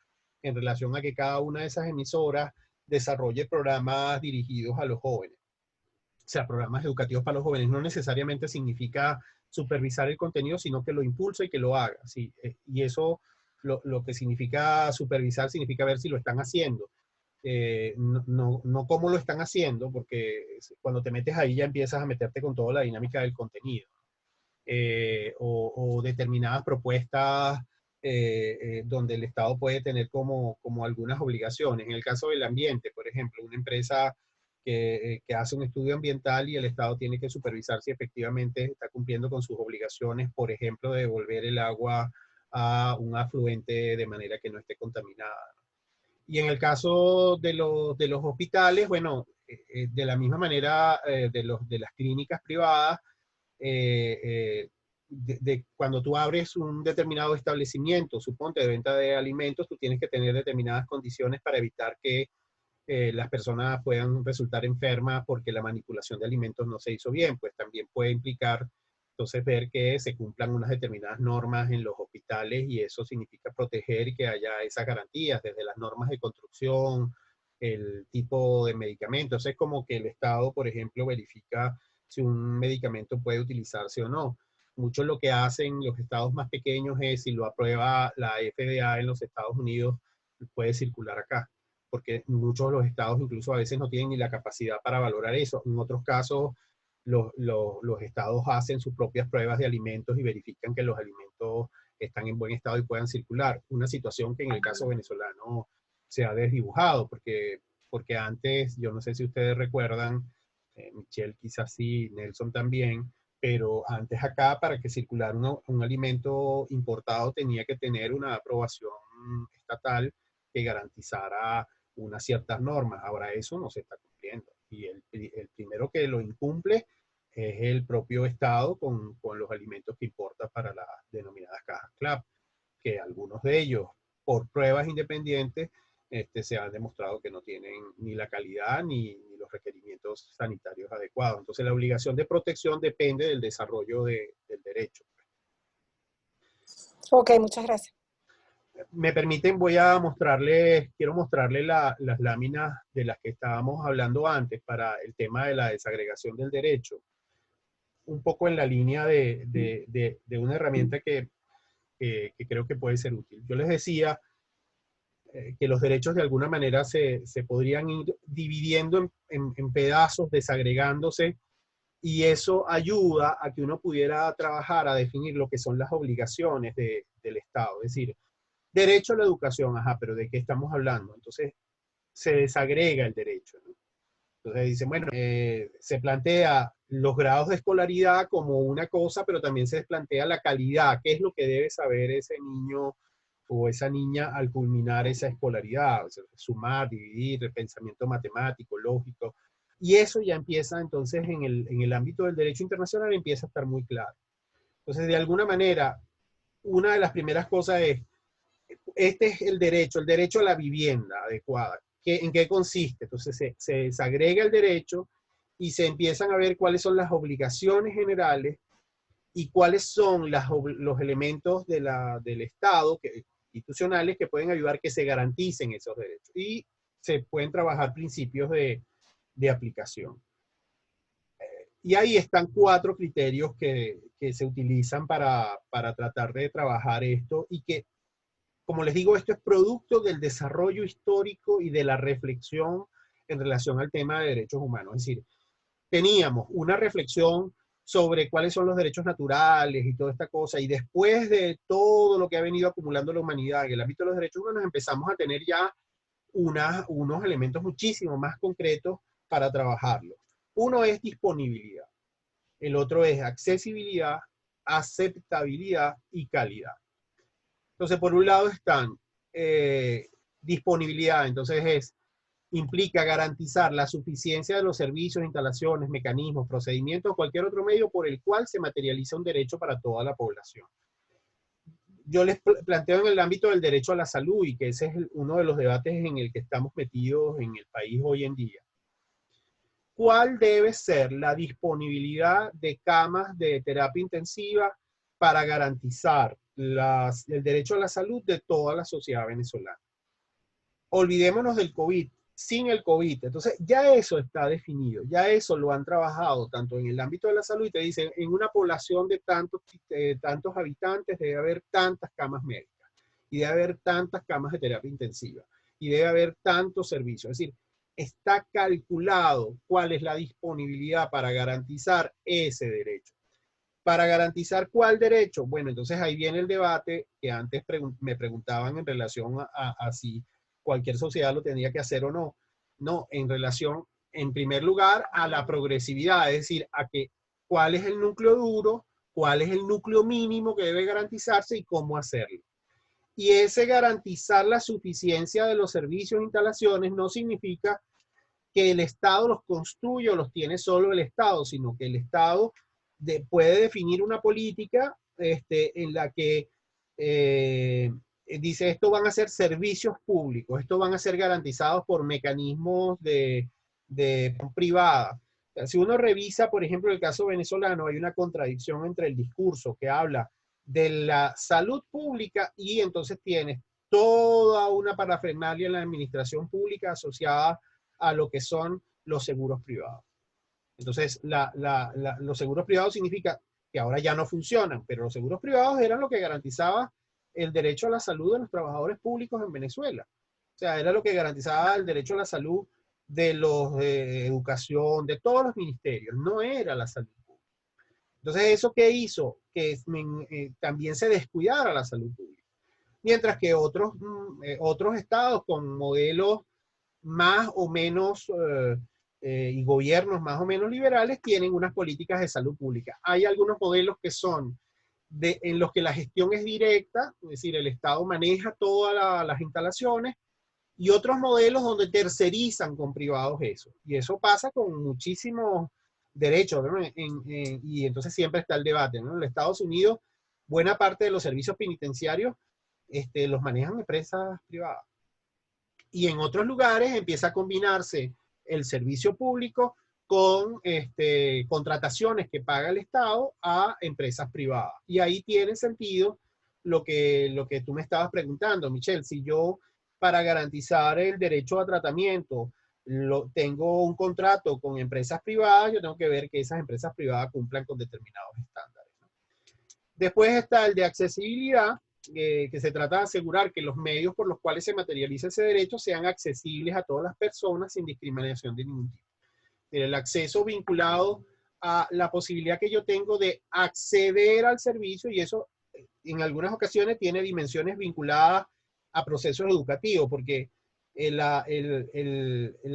en relación a que cada una de esas emisoras desarrolle programas dirigidos a los jóvenes. O sea, programas educativos para los jóvenes. No necesariamente significa supervisar el contenido, sino que lo impulsa y que lo haga. ¿Sí? Y eso, lo que significa supervisar, significa ver si lo están haciendo. No cómo lo están haciendo, porque cuando te metes ahí ya empiezas a meterte con toda la dinámica del contenido. O determinadas propuestas donde el Estado puede tener como algunas obligaciones. En el caso del ambiente, por ejemplo, una empresa que hace un estudio ambiental y el Estado tiene que supervisar si efectivamente está cumpliendo con sus obligaciones, por ejemplo, de devolver el agua a un afluente de manera que no esté contaminada. Y en el caso de los hospitales, bueno, de la misma manera de las clínicas privadas, cuando tú abres un determinado establecimiento, suponte de venta de alimentos, tú tienes que tener determinadas condiciones para evitar que las personas puedan resultar enfermas porque la manipulación de alimentos no se hizo bien. Pues también puede implicar entonces ver que se cumplan unas determinadas normas en los hospitales, y eso significa proteger y que haya esas garantías desde las normas de construcción, el tipo de medicamentos. Es como que el Estado, por ejemplo, verifica si un medicamento puede utilizarse o no. Mucho lo que hacen los estados más pequeños es, si lo aprueba la FDA en los Estados Unidos, puede circular acá, porque muchos de los estados incluso a veces no tienen ni la capacidad para valorar eso. En otros casos, los estados hacen sus propias pruebas de alimentos y verifican que los alimentos están en buen estado y puedan circular. Una situación que en el caso venezolano se ha desdibujado, porque antes, yo no sé si ustedes recuerdan, Michelle quizás sí, Nelson también, pero antes acá, para que circulara un alimento importado tenía que tener una aprobación estatal que garantizara unas ciertas normas. Ahora eso no se está cumpliendo. Y el primero que lo incumple es el propio Estado con los alimentos que importa para las denominadas cajas CLAP, que algunos de ellos, por pruebas independientes, se ha demostrado que no tienen ni la calidad ni los requerimientos sanitarios adecuados. Entonces la obligación de protección depende del desarrollo del derecho. Ok, muchas gracias. Me permiten, quiero mostrarles las láminas de las que estábamos hablando antes para el tema de la desagregación del derecho. Un poco en la línea de una herramienta que creo que puede ser útil. Yo les decía que los derechos de alguna manera se podrían ir dividiendo en pedazos, desagregándose, y eso ayuda a que uno pudiera trabajar a definir lo que son las obligaciones del Estado. Es decir, derecho a la educación, ajá, pero ¿de qué estamos hablando? Entonces, se desagrega el derecho, ¿no? Entonces dicen, bueno, se plantea los grados de escolaridad como una cosa, pero también se plantea la calidad, qué es lo que debe saber ese niño o esa niña al culminar esa escolaridad, o sea, sumar, dividir, pensamiento matemático, lógico, y eso ya empieza entonces en el ámbito del derecho internacional, empieza a estar muy claro. Entonces, de alguna manera, una de las primeras cosas es, este es el derecho a la vivienda adecuada. ¿En qué consiste? Entonces se desagrega el derecho y se empiezan a ver cuáles son las obligaciones generales y cuáles son los elementos del Estado institucionales que pueden ayudar que se garanticen esos derechos. Y se pueden trabajar principios de aplicación. Y ahí están 4 criterios que se utilizan para tratar de trabajar esto y que, como les digo, esto es producto del desarrollo histórico y de la reflexión en relación al tema de derechos humanos. Es decir, teníamos una reflexión sobre cuáles son los derechos naturales y toda esta cosa, y después de todo lo que ha venido acumulando la humanidad en el ámbito de los derechos humanos, empezamos a tener ya unos elementos muchísimo más concretos para trabajarlo. Uno es disponibilidad, el otro es accesibilidad, aceptabilidad y calidad. Entonces, por un lado están disponibilidad, entonces implica garantizar la suficiencia de los servicios, instalaciones, mecanismos, procedimientos, cualquier otro medio por el cual se materializa un derecho para toda la población. Yo les planteo en el ámbito del derecho a la salud, y que ese es uno de los debates en el que estamos metidos en el país hoy en día. ¿Cuál debe ser la disponibilidad de camas de terapia intensiva para garantizar el derecho a la salud de toda la sociedad venezolana? Olvidémonos del COVID. Sin el COVID, entonces ya eso está definido, ya eso lo han trabajado tanto en el ámbito de la salud, y te dicen, en una población de tantos habitantes debe haber tantas camas médicas, y debe haber tantas camas de terapia intensiva, y debe haber tantos servicios. Es decir, está calculado cuál es la disponibilidad para garantizar ese derecho. ¿Para garantizar cuál derecho? Bueno, entonces ahí viene el debate que antes me preguntaban en relación a si cualquier sociedad lo tendría que hacer o no. No, en relación, en primer lugar, a la progresividad, es decir, a que cuál es el núcleo duro, cuál es el núcleo mínimo que debe garantizarse y cómo hacerlo. Y ese garantizar la suficiencia de los servicios e instalaciones no significa que el Estado los construye o los tiene solo el Estado, sino que el Estado puede definir una política en la que dice, esto van a ser servicios públicos, esto van a ser garantizados por mecanismos privada. O sea, si uno revisa, por ejemplo, el caso venezolano, hay una contradicción entre el discurso que habla de la salud pública y entonces tienes toda una parafernalia en la administración pública asociada a lo que son los seguros privados. Entonces, los seguros privados significa que ahora ya no funcionan, pero los seguros privados eran lo que garantizaba el derecho a la salud de los trabajadores públicos en Venezuela. O sea, era lo que garantizaba el derecho a la salud de los de educación, de todos los ministerios, no era la salud pública. Entonces, ¿eso qué hizo? Que también se descuidara la salud pública. Mientras que otros estados con modelos más o menos y gobiernos más o menos liberales tienen unas políticas de salud pública. Hay algunos modelos que son en los que la gestión es directa, es decir, el Estado maneja todas las instalaciones, y otros modelos donde tercerizan con privados eso. Y eso pasa con muchísimos derechos, ¿no? Y entonces siempre está el debate, ¿no? En los Estados Unidos, buena parte de los servicios penitenciarios los manejan empresas privadas. Y en otros lugares empieza a combinarse el servicio público con contrataciones que paga el Estado a empresas privadas. Y ahí tiene sentido lo que tú me estabas preguntando, Michelle. Si yo, para garantizar el derecho a tratamiento, tengo un contrato con empresas privadas, yo tengo que ver que esas empresas privadas cumplan con determinados estándares, ¿no? Después está el de accesibilidad, que se trata de asegurar que los medios por los cuales se materializa ese derecho sean accesibles a todas las personas sin discriminación de ningún tipo. El acceso vinculado a la posibilidad que yo tengo de acceder al servicio, y eso en algunas ocasiones tiene dimensiones vinculadas a procesos educativos, porque el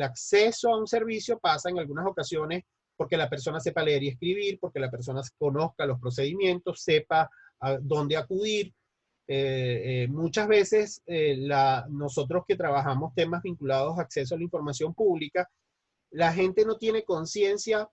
acceso a un servicio pasa en algunas ocasiones porque la persona sepa leer y escribir, porque la persona conozca los procedimientos, sepa a dónde acudir. Muchas veces nosotros que trabajamos temas vinculados a acceso a la información pública, la gente no tiene conciencia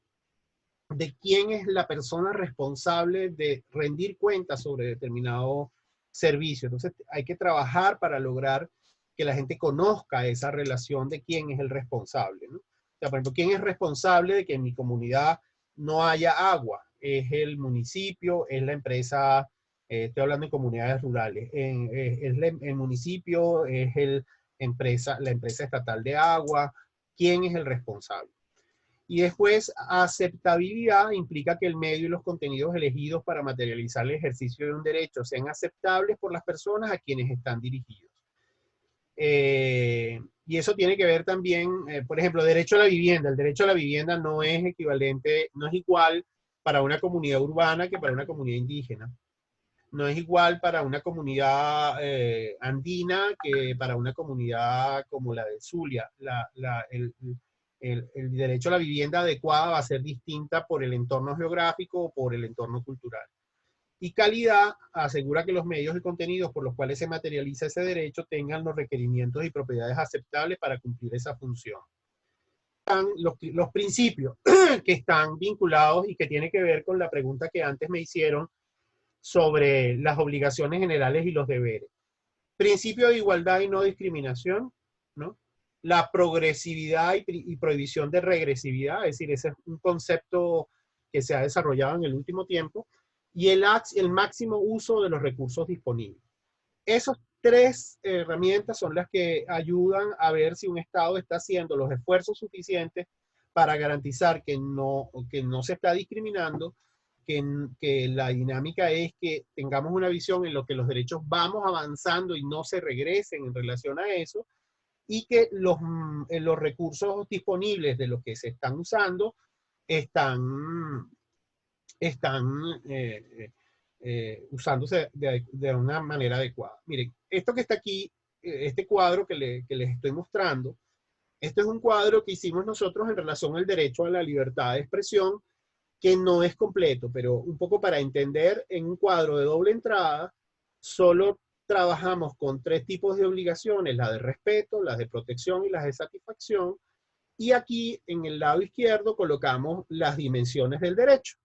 de quién es la persona responsable de rendir cuentas sobre determinado servicio. Entonces hay que trabajar para lograr que la gente conozca esa relación de quién es el responsable, ¿no? O sea, por ejemplo, ¿quién es responsable de que en mi comunidad no haya agua? es el municipio, es la empresa, estoy hablando de comunidades rurales, el municipio, es la empresa estatal de agua, quién es el responsable. Y después, aceptabilidad implica que el medio y los contenidos elegidos para materializar el ejercicio de un derecho sean aceptables por las personas a quienes están dirigidos. Y eso tiene que ver también, por ejemplo, derecho a la vivienda. El derecho a la vivienda no es equivalente, no es igual para una comunidad urbana que para una comunidad indígena. No es igual para una comunidad andina que para una comunidad como la de Zulia. El derecho a la vivienda adecuada va a ser distinta por el entorno geográfico o por el entorno cultural. Y calidad asegura que los medios y contenidos por los cuales se materializa ese derecho tengan los requerimientos y propiedades aceptables para cumplir esa función. Están los principios que están vinculados y que tienen que ver con la pregunta que antes me hicieron sobre las obligaciones generales y los deberes. Principio de igualdad y no discriminación, ¿no? La progresividad y prohibición de regresividad, es decir, ese es un concepto que se ha desarrollado en el último tiempo, y el máximo uso de los recursos disponibles. Esas tres herramientas son las que ayudan a ver si un Estado está haciendo los esfuerzos suficientes para garantizar que no se está discriminando, que la dinámica es que tengamos una visión en lo que los derechos vamos avanzando y no se regresen en relación a eso, y que los recursos disponibles de los que se están usando están usándose de una manera adecuada. Miren, esto que está aquí, este cuadro que les estoy mostrando, este es un cuadro que hicimos nosotros en relación al derecho a la libertad de expresión, que no es completo, pero un poco para entender, en un cuadro de doble entrada, solo trabajamos con tres tipos de obligaciones, la de respeto, las de protección y las de satisfacción, y aquí en el lado izquierdo colocamos las dimensiones del derecho.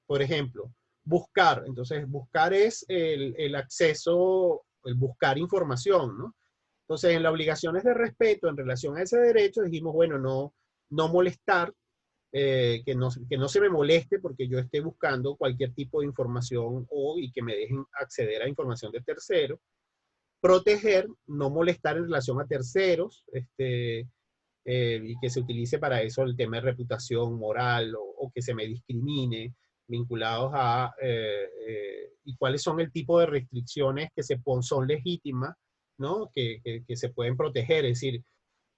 Por ejemplo, buscar. Entonces, buscar es el acceso, el buscar información, ¿no? Entonces, en las obligaciones de respeto en relación a ese derecho, dijimos, bueno, no molestar, que no se me moleste porque yo esté buscando cualquier tipo de información y que me dejen acceder a información de terceros. Proteger, no molestar en relación a terceros, y que se utilice para eso el tema de reputación moral o que se me discrimine, vinculados a y cuáles son el tipo de restricciones que son legítimas, ¿no? Que se pueden proteger. Es decir,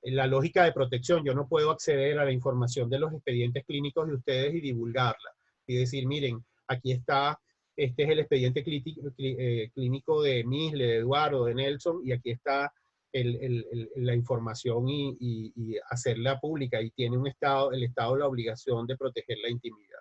la lógica de protección, yo no puedo acceder a la información de los expedientes clínicos de ustedes y divulgarla. Y decir, miren, aquí está, este es el expediente clínico de Misle, de Eduardo, de Nelson, y aquí está la información y hacerla pública. Y tiene el Estado la obligación de proteger la intimidad.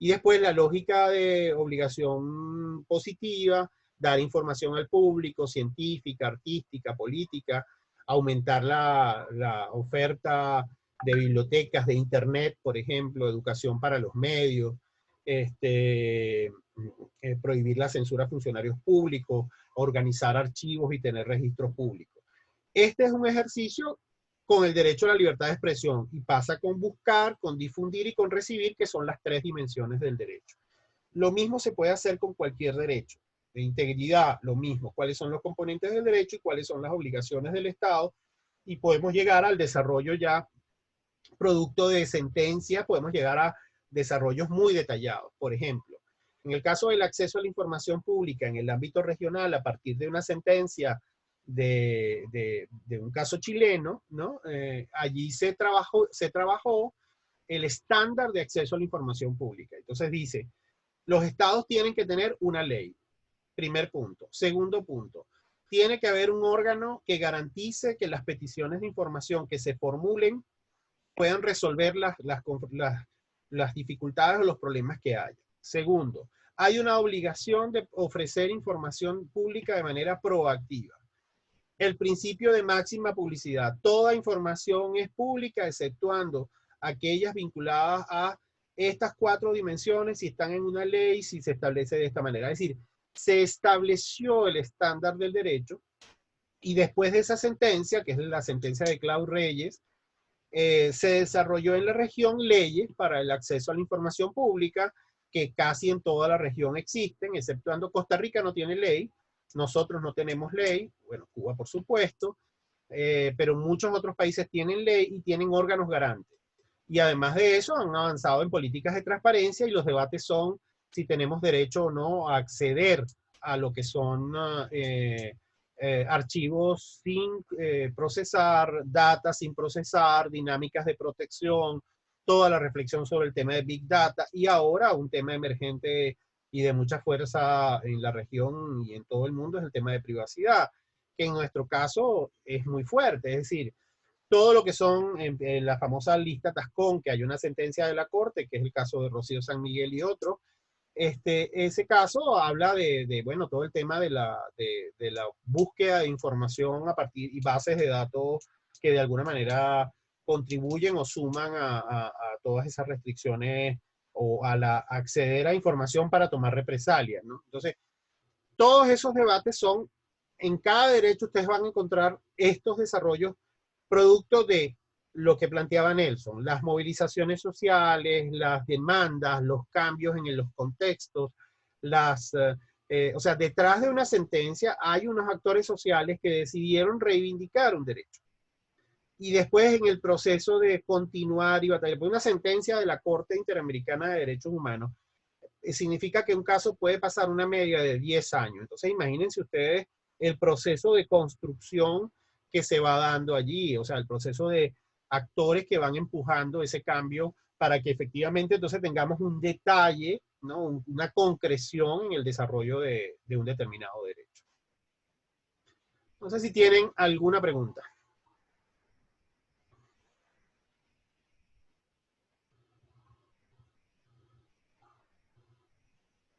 Y después la lógica de obligación positiva, dar información al público, científica, artística, política, aumentar la oferta de bibliotecas, de internet, por ejemplo, educación para los medios, prohibir la censura a funcionarios públicos, organizar archivos y tener registros públicos. Este es un ejercicio con el derecho a la libertad de expresión y pasa con buscar, con difundir y con recibir, que son las tres dimensiones del derecho. Lo mismo se puede hacer con cualquier derecho. De integridad, lo mismo. ¿Cuáles son los componentes del derecho y cuáles son las obligaciones del Estado? Y podemos llegar al desarrollo ya producto de sentencia, podemos llegar a desarrollos muy detallados. Por ejemplo, en el caso del acceso a la información pública en el ámbito regional, a partir de una sentencia de un caso chileno, ¿no? Allí se trabajó el estándar de acceso a la información pública. Entonces dice, los estados tienen que tener una ley. Primer punto. Segundo punto, tiene que haber un órgano que garantice que las peticiones de información que se formulen puedan resolver las dificultades o los problemas que haya. Segundo, hay una obligación de ofrecer información pública de manera proactiva. El principio de máxima publicidad. Toda información es pública, exceptuando aquellas vinculadas a estas cuatro dimensiones, si están en una ley, si se establece de esta manera. Es decir, se estableció el estándar del derecho y después de esa sentencia, que es la sentencia de Clau Reyes, se desarrolló en la región leyes para el acceso a la información pública que casi en toda la región existen, exceptuando Costa Rica no tiene ley, nosotros no tenemos ley, bueno, Cuba por supuesto, pero muchos otros países tienen ley y tienen órganos garantes. Y además de eso han avanzado en políticas de transparencia y los debates son si tenemos derecho o no a acceder a lo que son archivos sin procesar, data sin procesar, dinámicas de protección, toda la reflexión sobre el tema de Big Data y ahora un tema emergente y de mucha fuerza en la región y en todo el mundo es el tema de privacidad, que en nuestro caso es muy fuerte, es decir, todo lo que son en la famosa lista Tascón, que hay una sentencia de la Corte, que es el caso de Rocío San Miguel y otros, ese caso habla bueno, todo el tema de la búsqueda de información a partir y bases de datos que de alguna manera contribuyen o suman a todas esas restricciones o acceder a información para tomar represalias, ¿no? Entonces, todos esos debates son, en cada derecho ustedes van a encontrar estos desarrollos producto de lo que planteaba Nelson, las movilizaciones sociales, las demandas, los cambios en los contextos, o sea, detrás de una sentencia hay unos actores sociales que decidieron reivindicar un derecho. Y después en el proceso de continuar y batallar, por una sentencia de la Corte Interamericana de Derechos Humanos, significa que un caso puede pasar una media de 10 años. Entonces imagínense ustedes el proceso de construcción que se va dando allí, o sea, el proceso de actores que van empujando ese cambio para que efectivamente entonces tengamos un detalle, ¿no? Una concreción en el desarrollo de un determinado derecho. No sé si tienen alguna pregunta.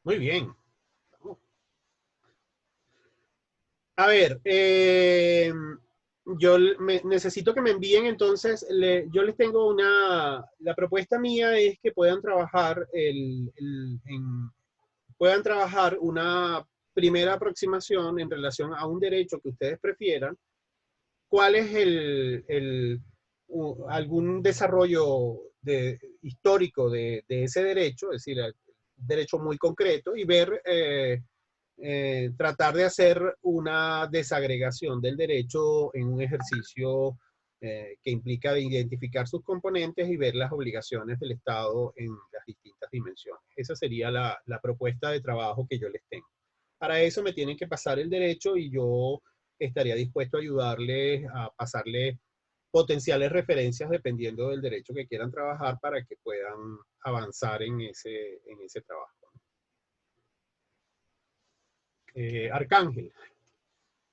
Muy bien. A ver, yo necesito que me envíen entonces, yo les tengo la propuesta mía es que puedan trabajar, puedan trabajar una primera aproximación en relación a un derecho que ustedes prefieran. ¿Cuál es algún desarrollo histórico de ese derecho? Es decir, el derecho muy concreto y ver... tratar de hacer una desagregación del derecho en un ejercicio que implica de identificar sus componentes y ver las obligaciones del Estado en las distintas dimensiones. Esa sería la propuesta de trabajo que yo les tengo. Para eso me tienen que pasar el derecho y yo estaría dispuesto a ayudarles a pasarles potenciales referencias dependiendo del derecho que quieran trabajar para que puedan avanzar en ese trabajo. Arcángel.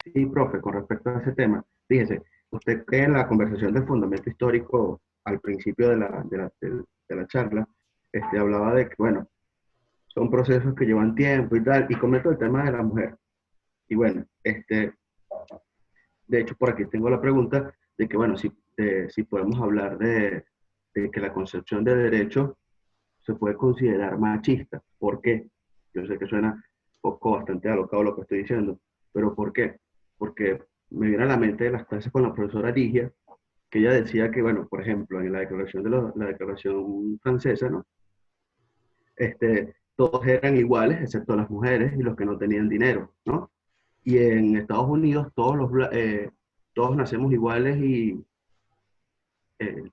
Sí, profe, con respecto a ese tema, fíjese, usted que en la conversación del fundamento histórico al principio de la charla, hablaba de que, bueno, son procesos que llevan tiempo y tal, y comento el tema de la mujer. Y bueno, de hecho, por aquí tengo la pregunta de que, bueno, si podemos hablar de que la concepción de derecho se puede considerar machista. ¿Por qué? Yo sé que suena poco bastante alocado lo que estoy diciendo, pero ¿por qué? Porque me viene a la mente de las clases con la profesora Ligia, que ella decía que, bueno, por ejemplo, en la declaración francesa, ¿no? Todos eran iguales, excepto las mujeres y los que no tenían dinero, ¿no? Y en Estados Unidos todos nacemos iguales y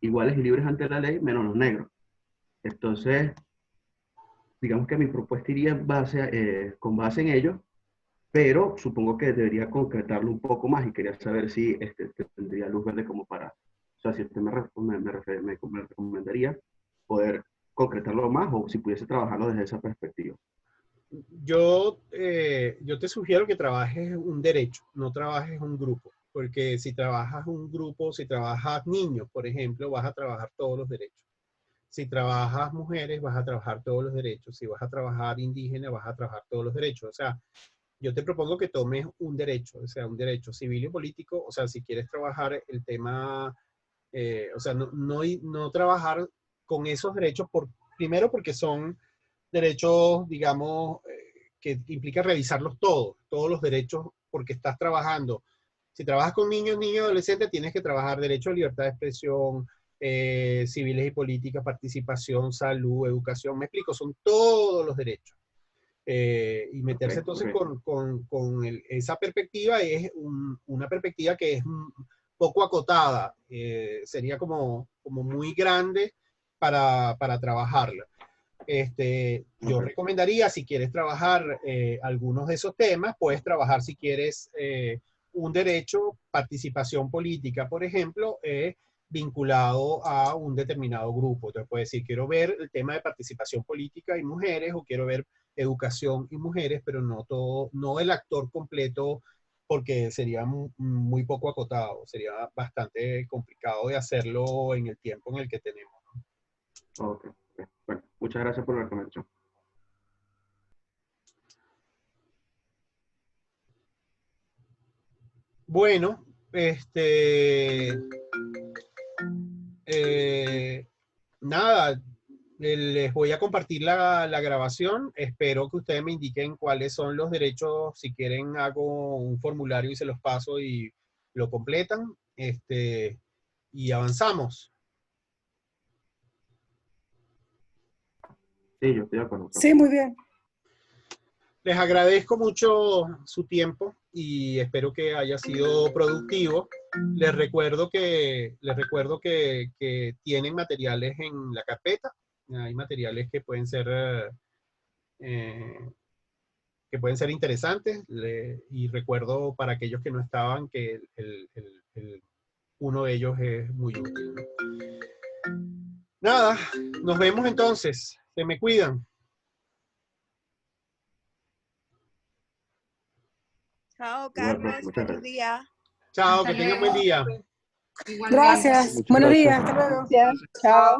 libres ante la ley, menos los negros. Entonces, digamos que mi propuesta iría con base en ello, pero supongo que debería concretarlo un poco más y quería saber si tendría luz verde como para, o sea, si usted me recomendaría poder concretarlo más o si pudiese trabajarlo desde esa perspectiva. Yo te sugiero que trabajes un derecho, no trabajes un grupo, porque si trabajas un grupo, si trabajas niños, por ejemplo, vas a trabajar todos los derechos. Si trabajas mujeres, vas a trabajar todos los derechos. Si vas a trabajar indígenas, vas a trabajar todos los derechos. O sea, yo te propongo que tomes un derecho, o sea, un derecho civil y político. O sea, si quieres trabajar el tema, o sea, no trabajar con esos derechos, primero porque son derechos, digamos, que implica revisarlos todos los derechos, porque estás trabajando. Si trabajas con niños y adolescentes, tienes que trabajar derecho a libertad de expresión, civiles y políticas, participación, salud, educación, me explico, son todos los derechos. Y meterse entonces con esa perspectiva es una perspectiva que es un poco acotada, sería como muy grande para trabajarla. Yo recomendaría, si quieres trabajar algunos de esos temas, puedes trabajar si quieres un derecho, participación política, por ejemplo, vinculado a un determinado grupo. Entonces puedes decir, quiero ver el tema de participación política y mujeres, o quiero ver educación y mujeres, pero no el actor completo, porque sería muy poco acotado, sería bastante complicado de hacerlo en el tiempo en el que tenemos, ¿no? Ok. Bueno, muchas gracias por la recomendación. Bueno, nada, les voy a compartir la grabación. Espero que ustedes me indiquen cuáles son los derechos. Si quieren, hago un formulario y se los paso y lo completan. Y avanzamos. Sí, yo estoy de acuerdo. Sí, muy bien. Les agradezco mucho su tiempo y espero que haya sido productivo. Les recuerdo que tienen materiales en la carpeta. Hay materiales que pueden ser interesantes. Y recuerdo para aquellos que no estaban que uno de ellos es muy útil, ¿no? Nada, nos vemos entonces. Se me cuidan. Chao, Igual, Carlos. muchas Feliz gracias. día. Chao, Hasta que tengan luego. buen día. Gracias. Muchas Buenos gracias. días. Hasta luego. Chao.